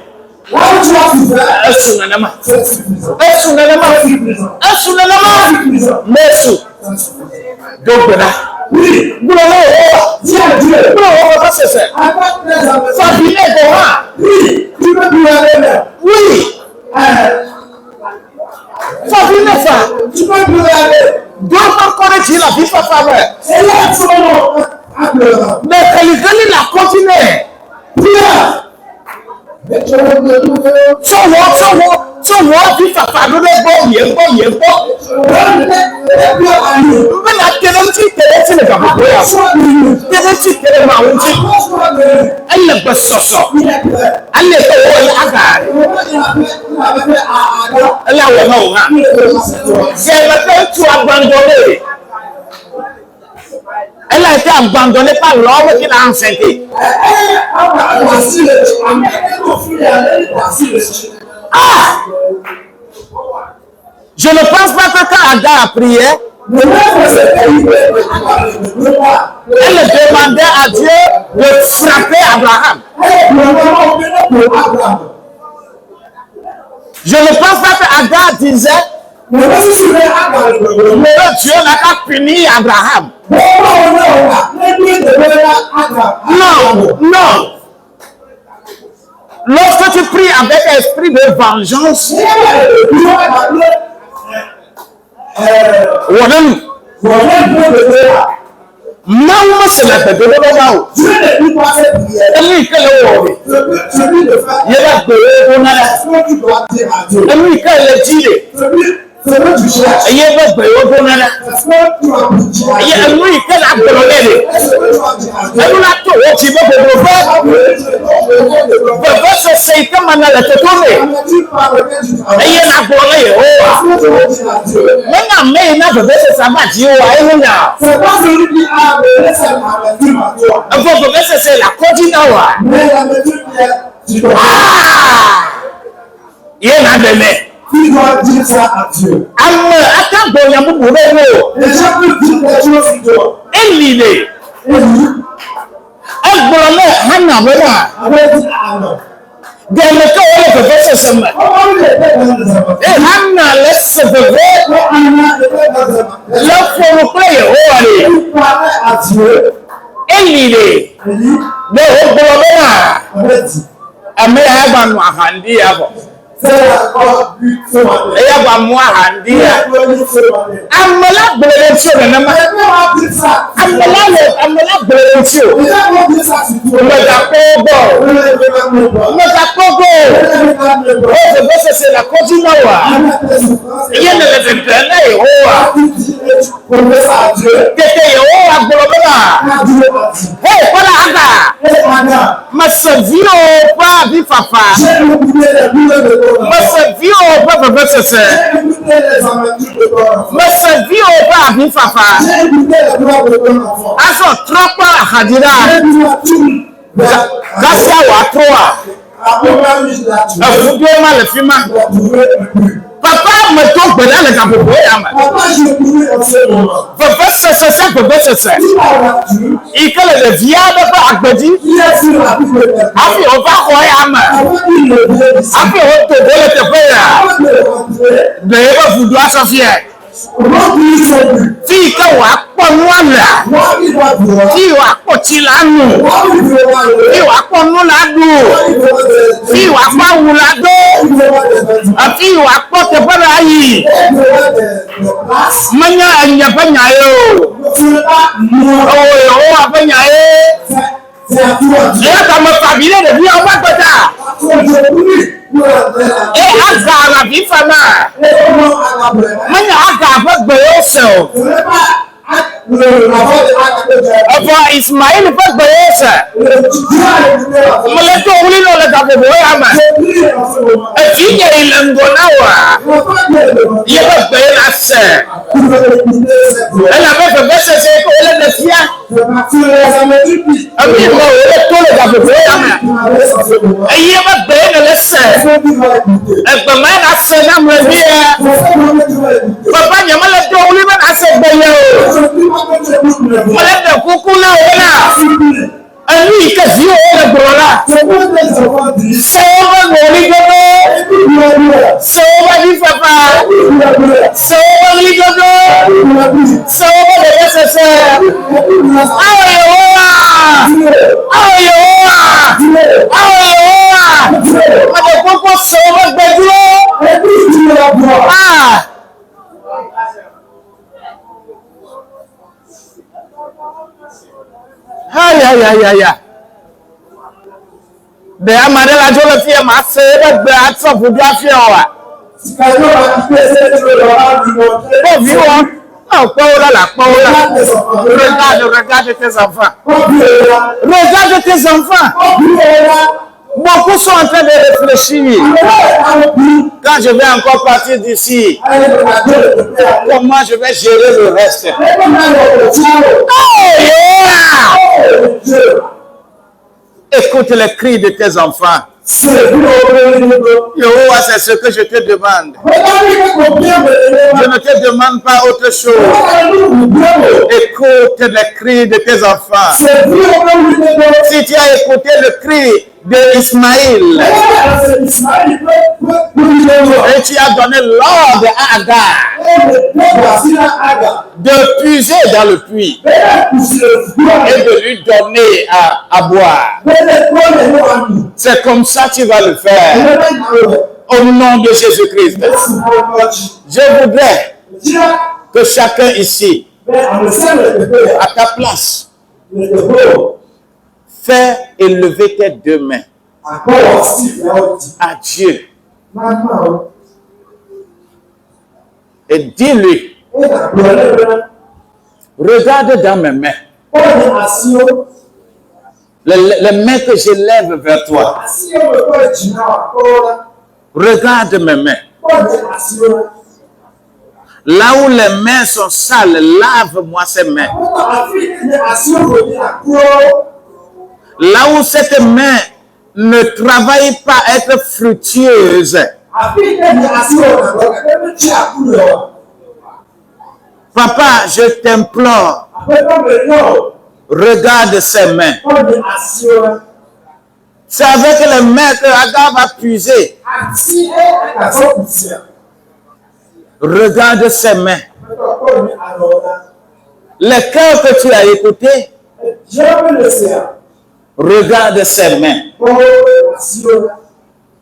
Speaker 2: Mesu. Donc là. Oui. Oui. Oui. Tu peux plus aller. Donc encore est-il la vie par faveur. C'est là mais quelle la continuer. Elle a été abandonnée par l'homme qui l'a enceinté. Je ne pense pas que quand Agar a prié, elle demandait à Dieu de frapper Abraham. Je ne pense pas que Agar disait mais Dieu n'a pas puni Abraham. Non, non. Lorsque tu pries avec esprit de vengeance, Mauma se la fait de l'eau. Dieu ne dit pas cette prière. Lui, quel est l'eau? Celui de faire. Il y a de l'eau. Tu dois dire à Dieu. Lui, quel est l'eau? C'est que tu cherches. Il y a de l'eau. Il y a lui, quel est l'eau? Et nous, la tour, tu veux que nous fassions. Verset 5 mana la tetone. Eye na gbole Yehowa. Mena me na verset sabati o ayi na. Verset c'est la continua. Ye na deme.
Speaker 3: Qui doit dire ça à Dieu?
Speaker 2: Amma atambo ya bubu
Speaker 3: Les gens peuvent dire des choses sur toi.
Speaker 2: Elide. Agbolo hana wena.
Speaker 3: Avec dit ah non.
Speaker 2: Deme ko wole verset sama.
Speaker 3: Comment il était dans les amateurs?
Speaker 2: E hana lesse verset.
Speaker 3: Anna était dans les amateurs.
Speaker 2: Le foro play o ale.
Speaker 3: Il parlait à Dieu.
Speaker 2: Elide.
Speaker 3: Il dit,
Speaker 2: De ogbolo wena.
Speaker 3: avec dit,
Speaker 2: Ame agba no ahandi abo.
Speaker 3: c'est la but ce matin.
Speaker 2: E agba mo ahandi
Speaker 3: Il
Speaker 2: a.
Speaker 3: a connu ce matin.
Speaker 2: Amala gbolo ti o na ma.
Speaker 3: Mais comment dire ça?
Speaker 2: Amala gbolo ti o.
Speaker 3: Il a dit ça sur toi.
Speaker 2: Mega kobo. Mega kobo. O verset c'est la continua. Iye na le tena Yehowa. Tete Yehowa gbolo wena. Hey, wala aga. Masavio pa bifafa. Masavio pa verset. Masavio pa bifafa. Aso tropa hadira. Gasa wa toa. Afubi ma le fima. Papa me to gbeda le ka popo ya ma. Verset c'est. Ikele de viade pa agbedi. Afi o va ko ya ma. Afi o to dole te pe ya. De eba fudu asofie. Tí ike wà pọ̀ nú ọ̀nà. Tí wà pọ̀ tí lánù. Tí wà pọ̀ nú ládù. Tí wà pọ̀ wù ládù. Àti wà pọ̀ tẹ̀fẹ́rẹ́ ayì. Mẹ́nyà ẹ̀yẹ fẹ́ nyà yé o. Owó ìyàwó wà fẹ́ nyà yé. Ẹ̀yẹ kà mọ̀ fàbí lé dèbí ọgbà gbẹ̀dà. Ẹ̀ àgà àràbí fama. Mẹ́nyà àgà àfẹ́ gbẹ̀yẹ sẹ̀ o. Ọ̀fọ̀ Ismail fẹ́ gbẹ̀yẹ sẹ̀. Mọ̀lẹ́tọ̀ wúlí lọ lẹ́ka fòfò yà mà. Ẹ̀fí yẹ ilẹ̀ ńgọ̀ náà wà. Yẹ fẹ́ gbẹ̀yẹ la sẹ̀. Ẹ̀nà fẹ́ fẹ́ sẹ̀sẹ̀ kó wọlé lẹ fíà. Ẹ̀mí ìmọ̀ wọlé tó lẹ́ka fòfò yà mà. Ẹ̀yẹ fẹ́ gbẹ̀yẹ lẹ sẹ̀. Ẹ̀gbẹ̀mọ̀ yẹn la sẹ̀ náà mọ̀ ẹ̀mí yẹ. Bàbá nyàmọ́lẹ́tọ̀ wúlí bẹ́ẹ̀ la sẹ̀ gbẹ̀yẹ o. Mọ̀lẹ́tọ̀ kúkú náà wọlé à. Ẹ̀mí ìkẹsí o wọlé gbọ̀rọ̀ la. Sọ́wọ́ wọlé gbọ́dọ̀. Sọ́wọ́ ní fẹ́fà. Sọ́wọ́ ní gbọ́dọ̀. Sọ́wọ́ lè sẹ̀sẹ̀. Àwọn Yehowa. Àwọn Yehowa. Àwọn Yehowa. Mọ̀lẹ́ kókó sọ́wọ́ gbẹdúró. Ya. De amade la jole fie ma se be atsofu bia fie o wa. Bo vi wo. Oh, Paola la Paola. Regarde tes enfants. Regarde tes enfants. Beaucoup sont en train de réfléchir. Quand je vais encore partir d'ici, comment je vais gérer le reste? Oh, yeah! Écoute les cris de tes enfants. Yehowa, c'est ce que je te demande. Je ne te demande pas autre chose. Écoute les cris de tes enfants. Si tu as écouté le cri d'Ismaïl et tu as donné l'ordre à Agar de puiser dans le puits et de lui donner à boire, c'est comme ça que tu vas le faire au nom de Jésus-Christ. Je voudrais que chacun ici, à ta place, fais élever tes deux mains à Dieu et dis-lui, regarde dans mes mains Les mains que je lève vers toi. Regarde mes mains. Là où les mains sont sales, lave-moi ces mains. Là où cette main ne travaille pas à être fructueuse. Papa, je t'implore. Regarde ces mains. C'est avec les mains que Agar va puiser. Regarde ces mains. Les cœurs que tu as écoutés. Regarde ces mains.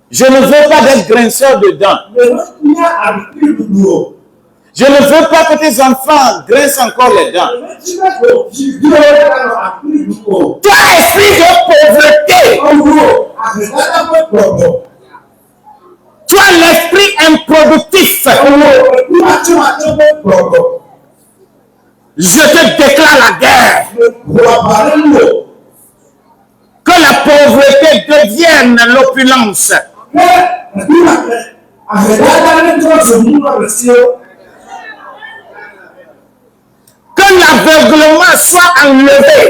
Speaker 2: Je ne veux pas d'être grinceur de dents. Je ne veux pas que tes enfants grincent encore les dents. Toi, esprit de pauvreté. Toi, l'esprit improductif. Je te déclare la guerre. Que la pauvreté devienne l'opulence. Que l'aveuglement soit enlevé.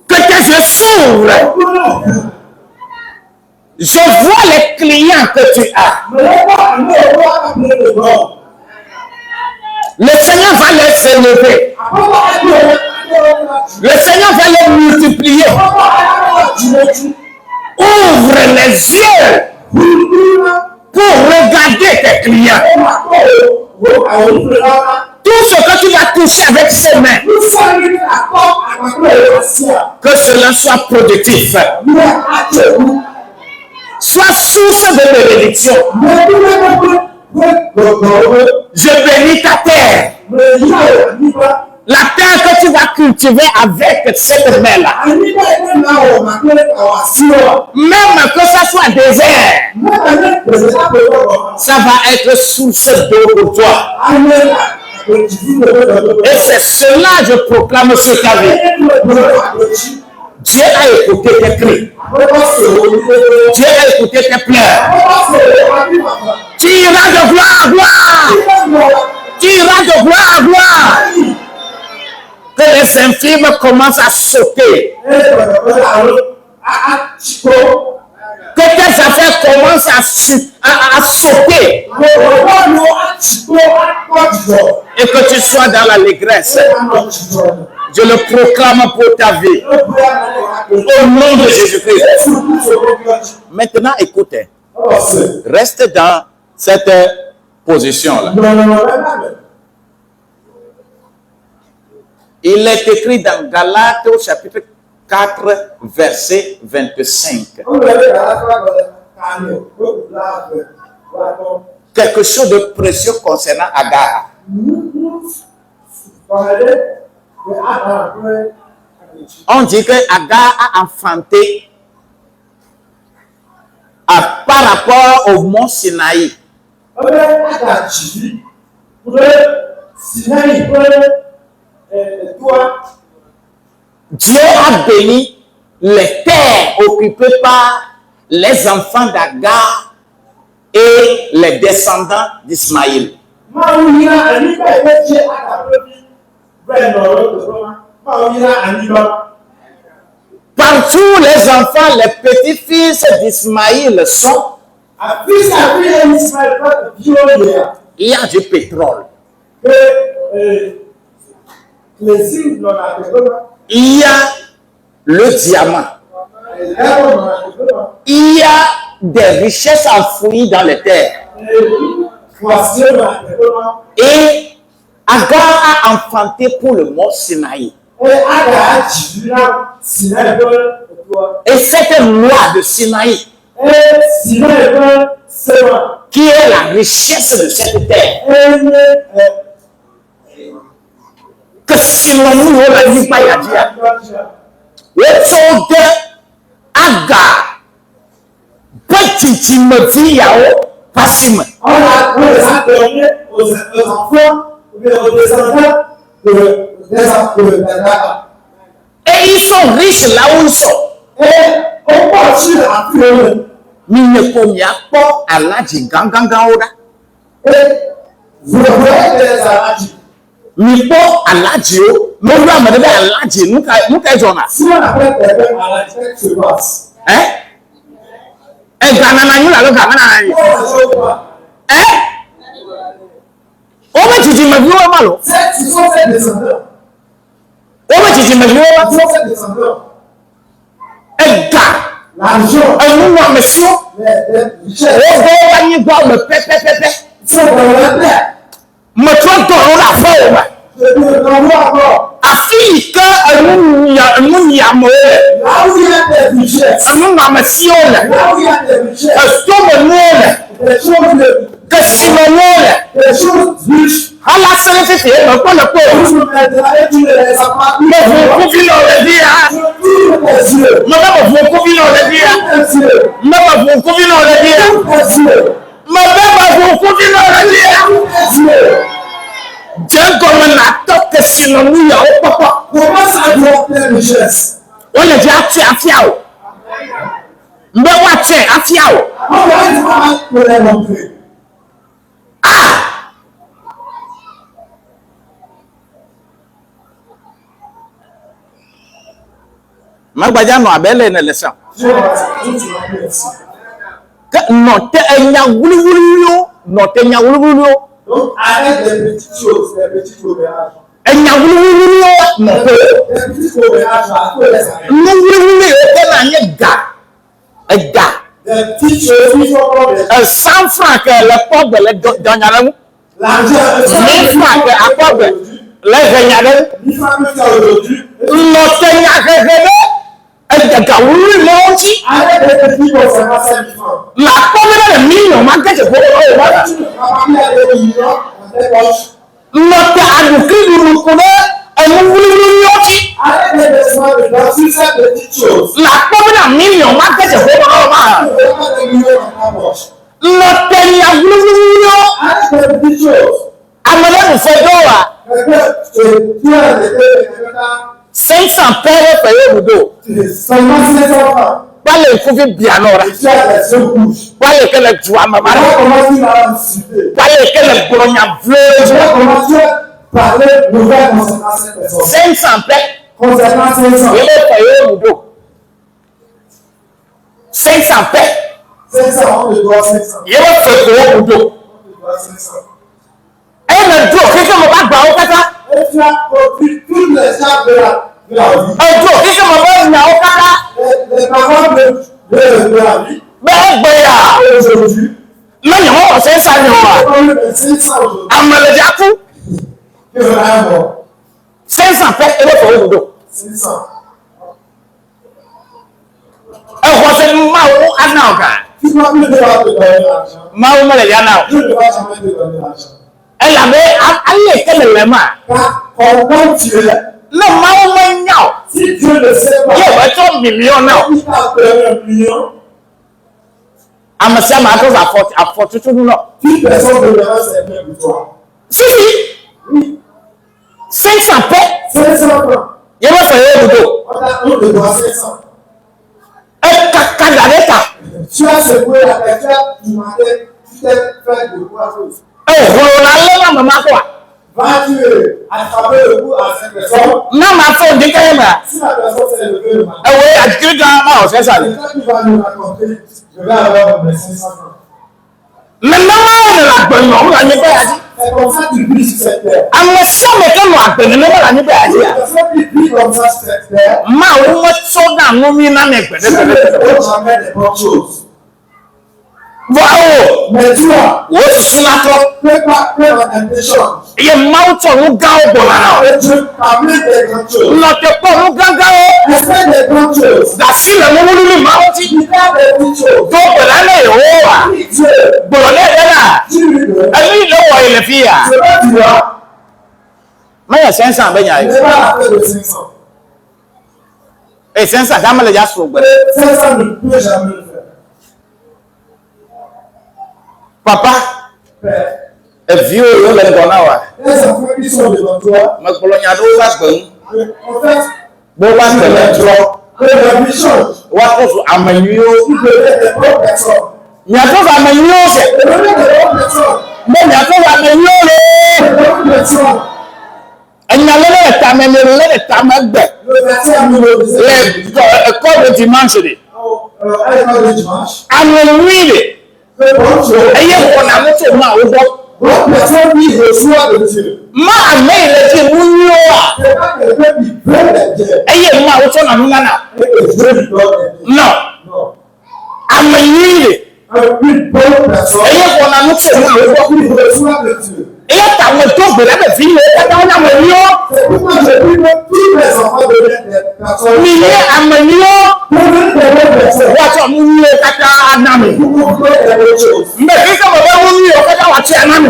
Speaker 2: Que tes yeux s'ouvrent. Je vois les clients que tu as. Le Seigneur va les élever. Le Seigneur va les multiplier. Ouvre les yeux pour regarder tes clients. Tout ce que tu vas toucher avec ses mains, que cela soit productif, soit source de bénédiction. Je bénis ta terre. La terre que tu vas cultiver avec cette main-là. Même que ça soit désert, ça va être source d'eau pour toi. Et c'est cela que je proclame sur ta vie. Dieu a écouté tes cris. Dieu a écouté tes pleurs. Tu iras de gloire à gloire. Tu iras de gloire à gloire. Que les infirmes commencent à sauter. Que tes affaires commencent à sauter. Et que tu sois dans l'allégresse. Je le proclame pour ta vie. Au nom de Jésus-Christ. Maintenant, écoutez. Reste dans cette position-là. Il est écrit dans Galates au chapitre 4, verset 25. Quelque chose de précieux concernant Agar. On dit que Agar a enfanté par rapport au mont Sinaï. Dieu a béni les terres occupées par les enfants d'Agar et les descendants d'Ismaïl. Partout les enfants, les petits-fils d'Ismaïl sont. Il y a du pétrole. Il y a le diamant. Il y a des richesses enfouies dans les terres. Et Agar a enfanté pour le mont Sinaï. Et cette loi de Sinaï, qui est la richesse de cette terre, que sinon nous la vie pas y a dire. Le Agar, petit Timothy yao, passim. On a donné aux enfants, aux descendants des enfants d'Agar. sont riches là où ils sont.
Speaker 3: Et on partit à plus.
Speaker 2: Minyekomiapo alaji gangan oda.
Speaker 3: Et vous voyez les Aladji.
Speaker 2: Mipo alaji o. Molu amadebe alaji nuka jona.
Speaker 3: Si on appelle quelqu'un Aladji, qu'est-ce qui se passe?
Speaker 2: Ganana nyula lo ganana yi. Obe titi meviwo malo.
Speaker 3: Ce sont ses descendants.
Speaker 2: Obe titi meviwo
Speaker 3: Ce
Speaker 2: malo.
Speaker 3: sont ses descendants. L'argent,
Speaker 2: Monsieur.
Speaker 3: les richesses, sont dans la terre.
Speaker 2: Me trompe dans la forme.
Speaker 3: Je te l'envoie encore.
Speaker 2: Afin que nous y amons.
Speaker 3: Là où il y a des richesses,
Speaker 2: Nous n'amassions.
Speaker 3: là où il y a des richesses, des choses
Speaker 2: Que si
Speaker 3: des choses riches,
Speaker 2: à la célébrité, on peut le pauvre.
Speaker 3: tu me mettras et tu ne les as pas pris.
Speaker 2: Mais vous pouvez le dire.
Speaker 3: Je ouvre tes yeux.
Speaker 2: Madame, vous pouvez le dire.
Speaker 3: Tes yeux.
Speaker 2: Madame, vous pouvez le dire.
Speaker 3: Tes yeux.
Speaker 2: Madame, vous pouvez le dire.
Speaker 3: Tes yeux.
Speaker 2: Dieu comme un acteur que si l'on n'y a pas papa.
Speaker 3: Commence à voir tes richesses.
Speaker 2: On est déjà fiao. Mais on tient à fiao.
Speaker 3: On va être les montrer.
Speaker 2: Magbaja no abele na lesan.
Speaker 3: Dieu va te remercier.
Speaker 2: Note enya wuluwulu note enya wuluwulu.
Speaker 3: Donc, arrête les petites choses, les petits commérages.
Speaker 2: Enya wuluwulu note.
Speaker 3: Les petits commérages, là, faut les arrêter.
Speaker 2: Wuluwulu o na nye ga.
Speaker 3: Les petites choses, il faut prendre les
Speaker 2: 100 francs que le pauvre le donnera.
Speaker 3: l'argent.
Speaker 2: 1000 francs que à pauvre le gagnera.
Speaker 3: 1000 francs que tu as aujourd'hui.
Speaker 2: Note enya gege. Ga wuluwulu aussi.
Speaker 3: Arrête les petits pour 55 000 francs.
Speaker 2: La pauvre de million market ko o ba.
Speaker 3: Tu ne vas pas mettre des millions dans tes poches.
Speaker 2: Note aduki dulu ko wuluwulu aussi.
Speaker 3: Arrête les vêtements de dans ces petites choses.
Speaker 2: La pauvre de million market ko o ba.
Speaker 3: Tu ne vas pas des millions dans ta poche.
Speaker 2: Note enya wuluwulu.
Speaker 3: Arrête les petites choses.
Speaker 2: Amana mfedoa.
Speaker 3: Tu as des
Speaker 2: 500 pere paye budo.
Speaker 3: seulement 500 francs.
Speaker 2: Bale kufi bianora.
Speaker 3: Et tu as des yeux rouges.
Speaker 2: Bale kele jua mamara.
Speaker 3: Comment tu vas insulter?
Speaker 2: Bale kele bronya
Speaker 3: Tu
Speaker 2: vlejo.
Speaker 3: vas commencer à parler nouvelle concernant cette personne.
Speaker 2: 500 pere.
Speaker 3: Concernant 500.
Speaker 2: Ele paye budo. 500 pere.
Speaker 3: 500, on te doit 500.
Speaker 2: Ele feko budo.
Speaker 3: On te doit 500.
Speaker 2: Ele do kike mo ba gba o kata.
Speaker 3: Et tu as produit toutes les charges de la vie.
Speaker 2: Ejo kike mo ba nya o kata.
Speaker 3: Les parents de la vie.
Speaker 2: Be gbe ya.
Speaker 3: Aujourd'hui,
Speaker 2: Lẹ́yìn wọ́n ọ̀sẹ̀ sáré wa.
Speaker 3: on est 500 aujourd'hui.
Speaker 2: Àmàlẹ̀jà kú.
Speaker 3: Que je vais avoir
Speaker 2: 500 pere ele feko budo.
Speaker 3: 500.
Speaker 2: Ẹ̀kọ́sẹ̀ máa wo aná ọ̀gá.
Speaker 3: Tu ne vas plus devoir te donner l'argent.
Speaker 2: Máa wo mẹ́lẹ̀ yá náà.
Speaker 3: Tu ne vas jamais te donner l'argent.
Speaker 2: Ẹ̀yàbẹ̀ ayé kẹlẹ̀ lẹ́mà.
Speaker 3: Car quand tu es,
Speaker 2: Náà máa wo mẹ́ nyà ọ́.
Speaker 3: si Dieu ne sait pas,
Speaker 2: Yóò bẹ́ tó mílíọ̀nù náà.
Speaker 3: il t'a donné 1 million,
Speaker 2: Àmọ̀sí àmọ̀ àtọ́sọ̀ àfọ̀tútù náà.
Speaker 3: une personne devra servir pour toi.
Speaker 2: Sísì.
Speaker 3: Oui,
Speaker 2: 500 pere.
Speaker 3: 500 francs.
Speaker 2: Yẹ bẹ́ fẹ̀ yóò budo.
Speaker 3: On te doit 500.
Speaker 2: Ẹ kàkàdà dẹ́ta.
Speaker 3: Tu as secoué la personne du matin, tu t'es fait de quoi chose.
Speaker 2: Ẹ hùwà lálẹ́ náà màmá kọ́ wa.
Speaker 3: Vas-tu attraper le coup à cette personne?
Speaker 2: Náà máa fọ́ òdì kẹ́yẹ́ mà.
Speaker 3: Si la personne s'est levée le matin,
Speaker 2: Ẹ wo àdìkiri kan máa ọ̀sẹ̀ sàlẹ̀.
Speaker 3: et quand tu vas nous raconter, je vais avoir mes 500 francs.
Speaker 2: Mẹ̀mẹ́ máa ń rìn àgbẹ̀nù ọ̀hún ànyẹ́ bẹ́ẹ̀ àjí.
Speaker 3: C'est comme ça que tu vis sur cette terre.
Speaker 2: Àmọ̀ sọ́mọ̀ kẹ́nu àgbẹ̀nù ní wọ́n ànyẹ́ bẹ́ẹ̀ àjí
Speaker 3: Les
Speaker 2: à.
Speaker 3: personnes qui vivent comme ça sur cette terre
Speaker 2: Máa wọ́n wọ́n tó náà nú mí náà ní
Speaker 3: ne
Speaker 2: gbẹ̀dẹ́gbẹ̀dẹ́.
Speaker 3: feront jamais des bonnes choses.
Speaker 2: Báwo
Speaker 3: Mais toi,
Speaker 2: wò ó súná tọ́.
Speaker 3: prépare ton intention.
Speaker 2: Iye máa ń tọ̀ ń gá ọ̀bọ̀ lára.
Speaker 3: Et Dieu t'amène des grandes choses.
Speaker 2: Lọ́tẹ̀ pọ̀ ń gángan ó.
Speaker 3: Espère des grandes choses.
Speaker 2: Dàsílẹ̀ mú wúlú ní máa ń tí.
Speaker 3: Il y a des petites choses.
Speaker 2: Tó pẹ̀lẹ́ lè wó wà.
Speaker 3: Si Dieu,
Speaker 2: Gbọ̀rọ̀ lẹ́ẹ̀dẹ́ náà.
Speaker 3: tu lui donnes,
Speaker 2: Ẹni ìlú wọ̀ ilẹ̀ fi yà.
Speaker 3: c'est pas tu vas,
Speaker 2: Mẹ́yà sẹ́nsà bẹ́yà
Speaker 3: tu
Speaker 2: yìí.
Speaker 3: n'es pas à la fin de 500.
Speaker 2: Ẹ sẹ́nsà dámẹ́lẹ̀ já sùn gbẹ̀rẹ̀.
Speaker 3: 500 ne peut jamais le faire.
Speaker 2: Papa,
Speaker 3: Père,
Speaker 2: ẹ̀fí o yóò lẹ́nu kan náà wà.
Speaker 3: les enfants qui sont devant toi,
Speaker 2: Mẹ̀kpọ̀lọ̀ nyàdó wà gbẹ̀rún.
Speaker 3: en fait,
Speaker 2: bó wá tẹ̀lé trọ́ wá tó so àmẹ̀yìó miàtó so àmẹ̀yìó sẹ̀ bó miàtó so àmẹ̀yìó lé ẹ̀nyàlẹ́lẹ́ ẹ̀tàmẹ́lẹ́lẹ́ ẹ̀tàmẹ́gbẹ̀ ẹ̀kọ́ de dimanche de àmẹ̀yìí de ẹ̀yẹ kọ̀nà mọ́tò máa wọ́n bọ́. Ma ame le ti wunyo a eye ma wo so na nuna na no ame yire eye ko na no se ma wo eye ta wo to gbe la be fi le ta na mo yo mi ye ame yo wa to mu yo kata na mi mbe ki ka mo be mu yo kata wa ti na mi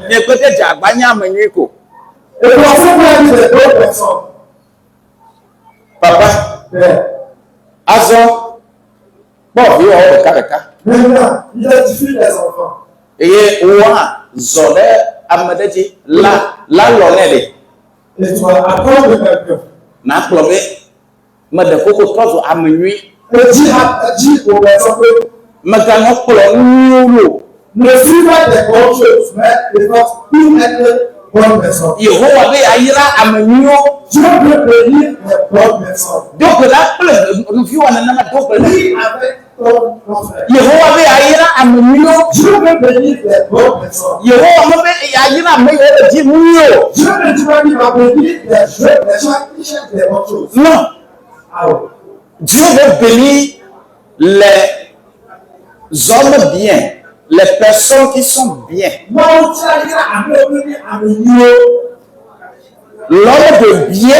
Speaker 2: ne peut-être j'agbanya amenyiko papa azo bon yo o kareka
Speaker 3: maintenant identifie les enfants
Speaker 2: et wa zole amadeji la lonele
Speaker 3: et tu vas apprendre quelqu'un
Speaker 2: na plobe made koko tozo amenyi
Speaker 3: et dis aux personnes que
Speaker 2: magano plo nyulo
Speaker 3: ne suis pas des bonnes choses, mais les forces pour être bonnes personnes.
Speaker 2: Yehowa be ayira amenyo
Speaker 3: Dieu peut bénir les bonnes personnes.
Speaker 2: donc là nous vivons dans la donc
Speaker 3: Vis avec ton frère.
Speaker 2: Yehowa be ayira amenyo
Speaker 3: Dieu peut bénir les bonnes personnes.
Speaker 2: Yehowa be ayira amenyo di muyo
Speaker 3: Dieu ne dit pas qu'il va bénir les gens qui cherchent les bonnes choses.
Speaker 2: non
Speaker 3: Ah oui.
Speaker 2: Dieu veut bénir les hommes bien, les personnes qui sont bien. L'homme de bien,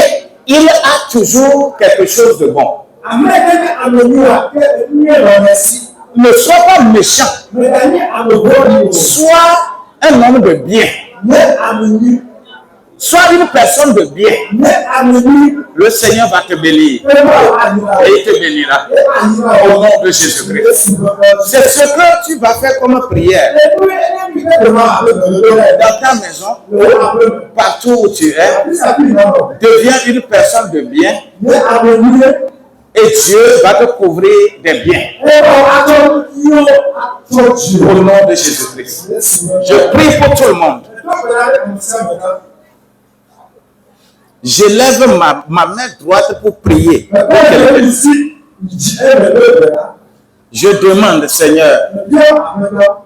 Speaker 2: il a toujours quelque chose de bon. Ne sois pas méchant, sois un homme de bien. Sois une personne de bien. Le Seigneur va te bénir. Et il te bénira. Au nom de Jésus-Christ. C'est ce que tu vas faire comme prière. Dans ta maison, partout où tu es, deviens une personne de bien. Et Dieu va te couvrir des biens. Au nom de Jésus-Christ. Je prie pour tout le monde. Je lève ma main droite pour prier. Je demande, Seigneur,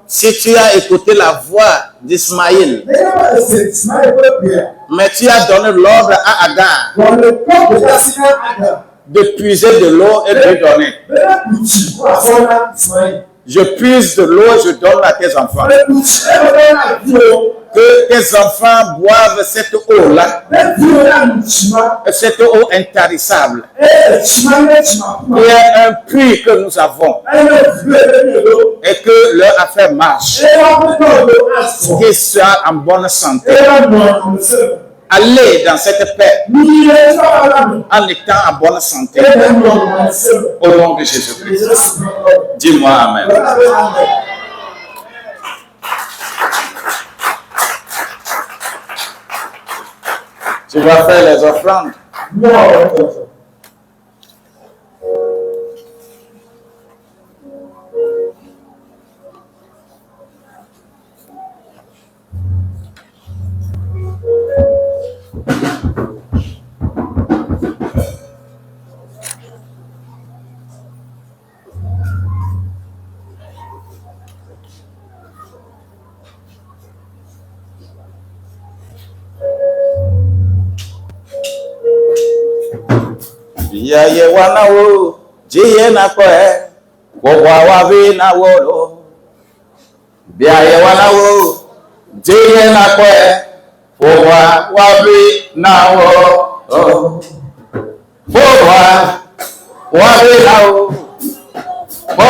Speaker 2: si tu as écouté la voix d'Ismaël, mais tu as donné l'ordre à Agar de puiser de l'eau et de lui donner. Je puise de l'eau et je donne à tes enfants. Que tes enfants boivent cette eau-là, cette eau intarissable. Il y a un puits que nous avons et que leur affaire marche, qu'ils soient en bonne santé. Allez dans cette paix en étant en bonne santé. Au nom de Jésus-Christ. Dis-moi Amen. Tu vas faire les offrandes. Yaye wanawo jiye na kwe kwa wavi na wolo biaye wanawo jiye na kwe kwa wavi na wolo kwa wavi na wolo kwa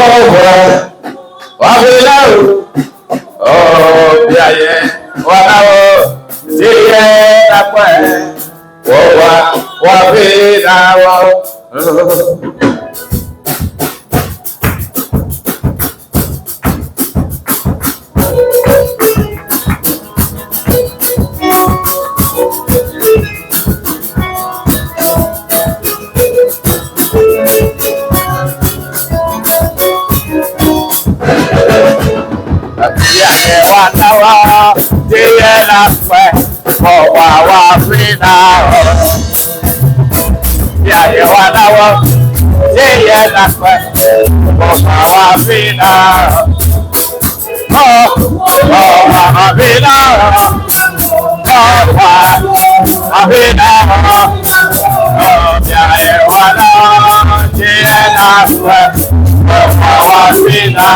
Speaker 2: wavi na wolo biaye wanawo jiye na kwe wa vida wa Wafina, yeah, Wadawa, yeah, that's what Wafina, Wafina, Wafina, yeah, Wadawa, yeah, that's what Wafina.